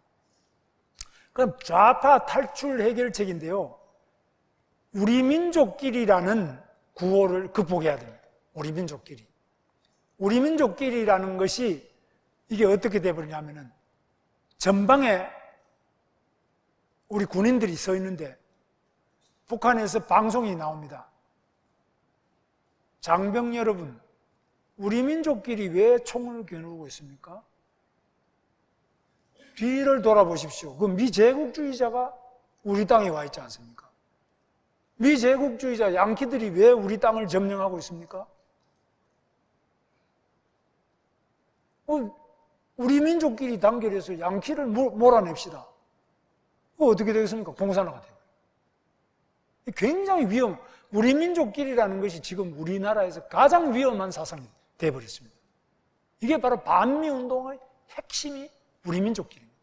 그럼 좌파 탈출 해결책인데요. 우리 민족끼리라는 구호를 극복해야 됩니다. 우리 민족끼리. 우리 민족끼리라는 것이 이게 어떻게 돼버리냐면은 전방에 우리 군인들이 서 있는데 북한에서 방송이 나옵니다. 장병 여러분, 우리 민족끼리 왜 총을 겨누고 있습니까? 뒤를 돌아보십시오. 그 미제국주의자가 우리 땅에 와 있지 않습니까? 미제국주의자 양키들이 왜 우리 땅을 점령하고 있습니까? 우리 민족끼리 단결해서 양키를 몰아냅시다. 어떻게 되겠습니까? 공산화가 돼요. 굉장히 우리 민족끼리라는 것이 지금 우리나라에서 가장 위험한 사상이 되어버렸습니다. 이게 바로 반미운동의 핵심이 우리 민족끼리입니다.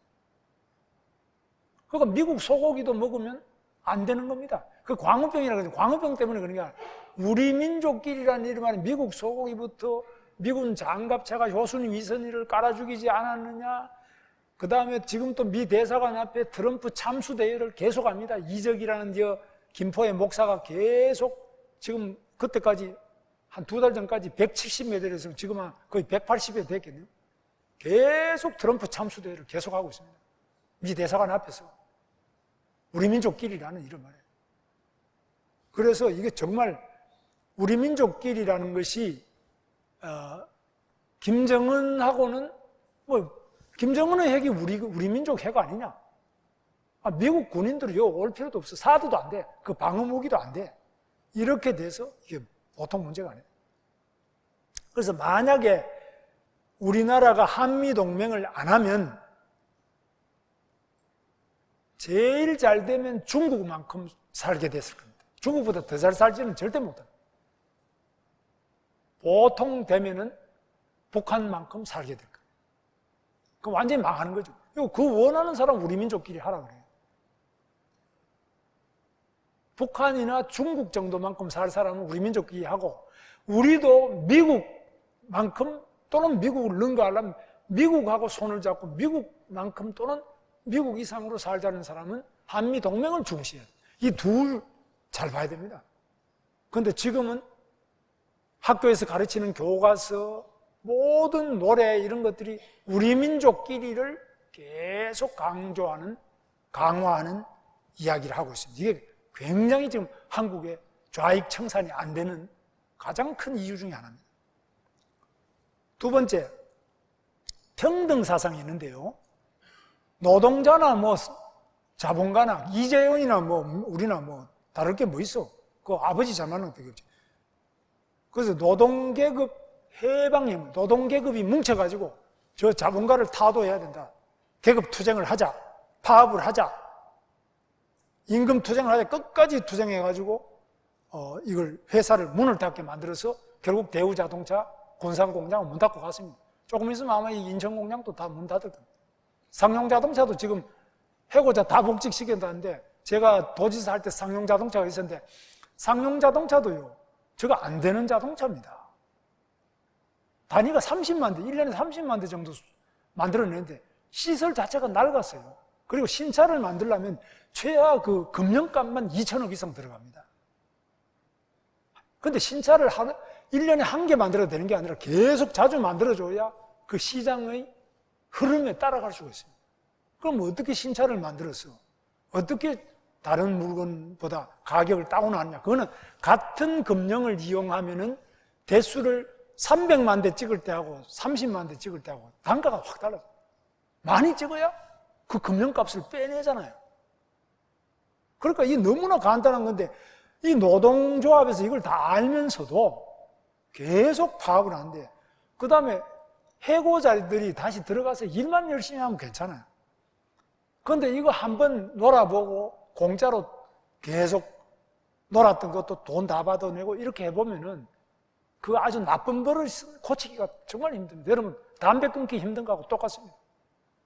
그러니까 미국 소고기도 먹으면 안 되는 겁니다. 그 광우병이라고 하죠. 광우병 때문에 그런 게 아니라 우리 민족끼리라는 이름 안에 미국 소고기부터 미군 장갑차가 효순이 위선이를 깔아 죽이지 않았느냐. 그 다음에 지금 또 미 대사관 앞에 트럼프 참수 대회를 계속합니다. 이적이라는 김포의 목사가 계속 지금 그때까지 한 2달 전까지 170몇 회에서 지금 은 거의 180회 됐겠네요. 계속 트럼프 참수 대회를 계속하고 있습니다. 미 대사관 앞에서 우리 민족끼리라는 이름 안에. 그래서 이게 정말 우리 민족끼리라는 것이 김정은하고는 김정은의 핵이 우리 민족 핵 아니냐? 미국 군인들이 올 필요도 없어. 사드도 안 돼. 그 방어무기도 안 돼. 이렇게 돼서 이게 보통 문제가 아니에요. 그래서 만약에 우리나라가 한미동맹을 안 하면 제일 잘 되면 중국만큼 살게 됐을 겁니다. 중국보다 더 잘 살지는 절대 못합니다. 보통 되면은 북한만큼 살게 될 거예요. 그럼 완전히 망하는 거죠. 그 원하는 사람 우리 민족끼리 하라 그래요. 북한이나 중국 정도만큼 살 사람은 우리 민족끼리 하고, 우리도 미국만큼 또는 미국을 능가하려면 미국하고 손을 잡고 미국만큼 또는 미국 이상으로 살자는 사람은 한미 동맹을 중시해야 돼요. 이 둘 잘 봐야 됩니다. 그런데 지금은 학교에서 가르치는 교과서, 모든 노래 이런 것들이 우리 민족끼리를 계속 강화하는 이야기를 하고 있습니다. 이게 굉장히 지금 한국의 좌익 청산이 안 되는 가장 큰 이유 중에 하나입니다. 두 번째, 평등 사상이 있는데요. 노동자나 뭐 자본가나 이재용이나 뭐 우리나 뭐 다를 게 뭐 있어? 그 아버지 잘 맞는 것밖에 없지. 그래서 노동계급 해방임, 노동계급이 뭉쳐가지고 저 자본가를 타도해야 된다. 계급 투쟁을 하자. 파업을 하자. 임금 투쟁을 하자. 끝까지 투쟁해가지고 이걸 회사를 문을 닫게 만들어서 결국 대우자동차 군산공장을 문 닫고 갔습니다. 조금 있으면 아마 이 인천공장도 다 문 닫을 겁니다. 상용자동차도 지금 해고자 다 복직시킨다는데, 제가 도지사 할 때 상용자동차가 있었는데, 상용자동차도요, 저거 안 되는 자동차입니다. 단위가 30만 대, 1년에 30만 대 정도 만들어내는데 시설 자체가 낡았어요. 그리고 신차를 만들려면 최하 그 금년값만 2천억 이상 들어갑니다. 근데 신차를 1년에 한 개 만들어야 되는 게 아니라 계속 자주 만들어줘야 그 시장의 흐름에 따라갈 수가 있습니다. 그럼 어떻게 신차를 만들어서 어떻게 다른 물건보다 가격을 다운하느냐? 그거는 같은 금령을 이용하면은 대수를 300만 대 찍을 때하고 30만 대 찍을 때하고 단가가 확 달라요. 많이 찍어야 그 금령값을 빼내잖아요. 그러니까 이 너무나 간단한 건데, 이 노동조합에서 이걸 다 알면서도 계속 파악을 하는데, 그 다음에 해고자들이 다시 들어가서 일만 열심히 하면 괜찮아요. 그런데 이거 한번 놀아보고 공짜로 계속 놀았던 것도 돈 다 받아내고 이렇게 해보면은 그 아주 나쁜 버릇을 고치기가 정말 힘듭니다. 여러분, 담배 끊기 힘든 거하고 똑같습니다.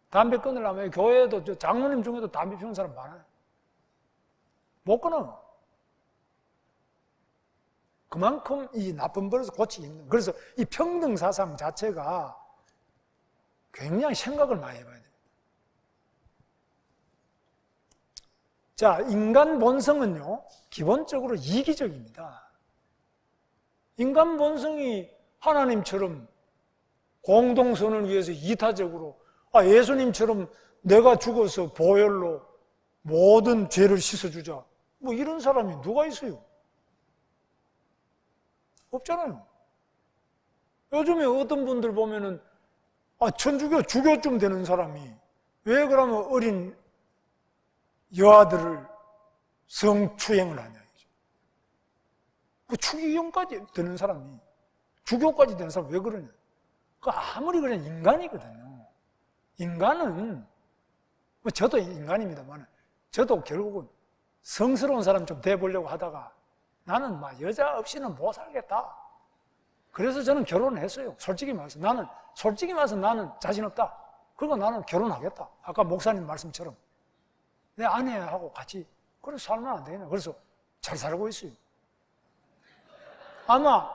담배 끊으려면 교회에도 장로님 중에도 담배 피우는 사람 많아요. 못 끊어. 그만큼 이 나쁜 버릇을 고치기 힘든. 그래서 이 평등 사상 자체가 굉장히 생각을 많이 해봐야 됩니다. 자, 인간 본성은요, 기본적으로 이기적입니다. 인간 본성이 하나님처럼 공동선을 위해서 이타적으로, 예수님처럼 내가 죽어서 보혈로 모든 죄를 씻어주자, 뭐 이런 사람이 누가 있어요? 없잖아요. 요즘에 어떤 분들 보면은 천주교 주교쯤 되는 사람이 왜 그러면 어린 여아들을 성추행을 하냐 이죠. 그 추기경까지 되는 사람이, 주교까지 되는 사람이 왜 그러냐? 그 아무리 그냥 인간이거든요. 인간은 저도 인간입니다만, 저도 결국은 성스러운 사람 좀 돼보려고 하다가 나는 여자 없이는 못 살겠다. 그래서 저는 결혼을 했어요. 솔직히 말해서 나는 자신 없다. 그리고 나는 결혼하겠다. 아까 목사님 말씀처럼 내 아내하고 같이 그래서 살면 안 되겠네. 그래서 잘 살고 있어요. 아마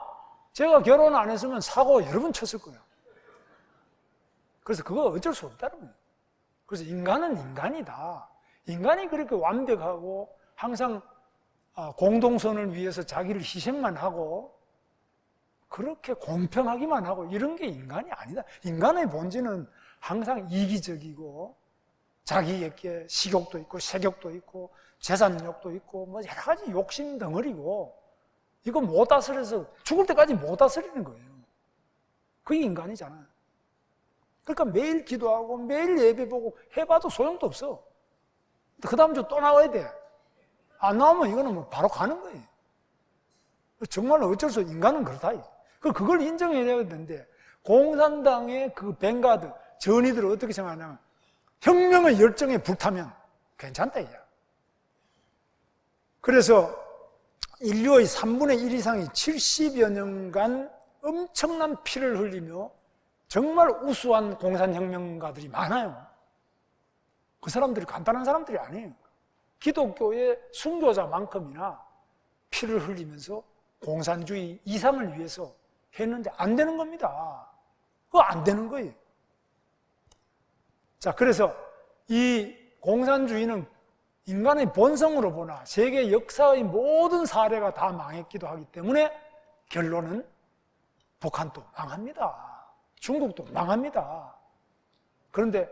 제가 결혼 안 했으면 사고 여러 번 쳤을 거예요. 그래서 그거 어쩔 수 없다는 거예요. 그래서 인간은 인간이다. 인간이 그렇게 완벽하고 항상 공동선을 위해서 자기를 희생만 하고 그렇게 공평하기만 하고 이런 게 인간이 아니다. 인간의 본질은 항상 이기적이고 자기에게 식욕도 있고 색욕도 있고 재산욕도 있고 뭐 여러 가지 욕심 덩어리고 이거 못 다스려서 죽을 때까지 못 다스리는 거예요. 그게 인간이잖아요. 그러니까 매일 기도하고 매일 예배 보고 해봐도 소용도 없어. 그 다음 주 또 나와야 돼. 안 나오면 이거는 뭐 바로 가는 거예요. 정말로 어쩔 수 없어. 인간은 그렇다. 그걸 인정해야 되는데 공산당의 그 뱅가드 전이들은 어떻게 생각하냐면 혁명의 열정에 불타면 괜찮다 이야. 그래서 인류의 3분의 1 이상이 70여 년간 엄청난 피를 흘리며 정말 우수한 공산혁명가들이 많아요. 그 사람들이 간단한 사람들이 아니에요. 기독교의 순교자만큼이나 피를 흘리면서 공산주의 이상을 위해서 했는데 안 되는 겁니다. 그거 안 되는 거예요. 자, 그래서 이 공산주의는 인간의 본성으로 보나 세계 역사의 모든 사례가 다 망했기도 하기 때문에 결론은 북한도 망합니다. 중국도 망합니다. 그런데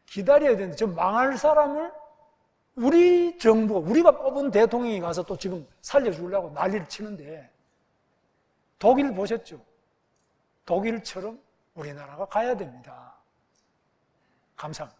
기다려야 되는데 저 망할 사람을 우리 정부가, 우리가 뽑은 대통령이 가서 또 지금 살려주려고 난리를 치는데 독일 보셨죠? 독일처럼 우리나라가 가야 됩니다. 감사합니다.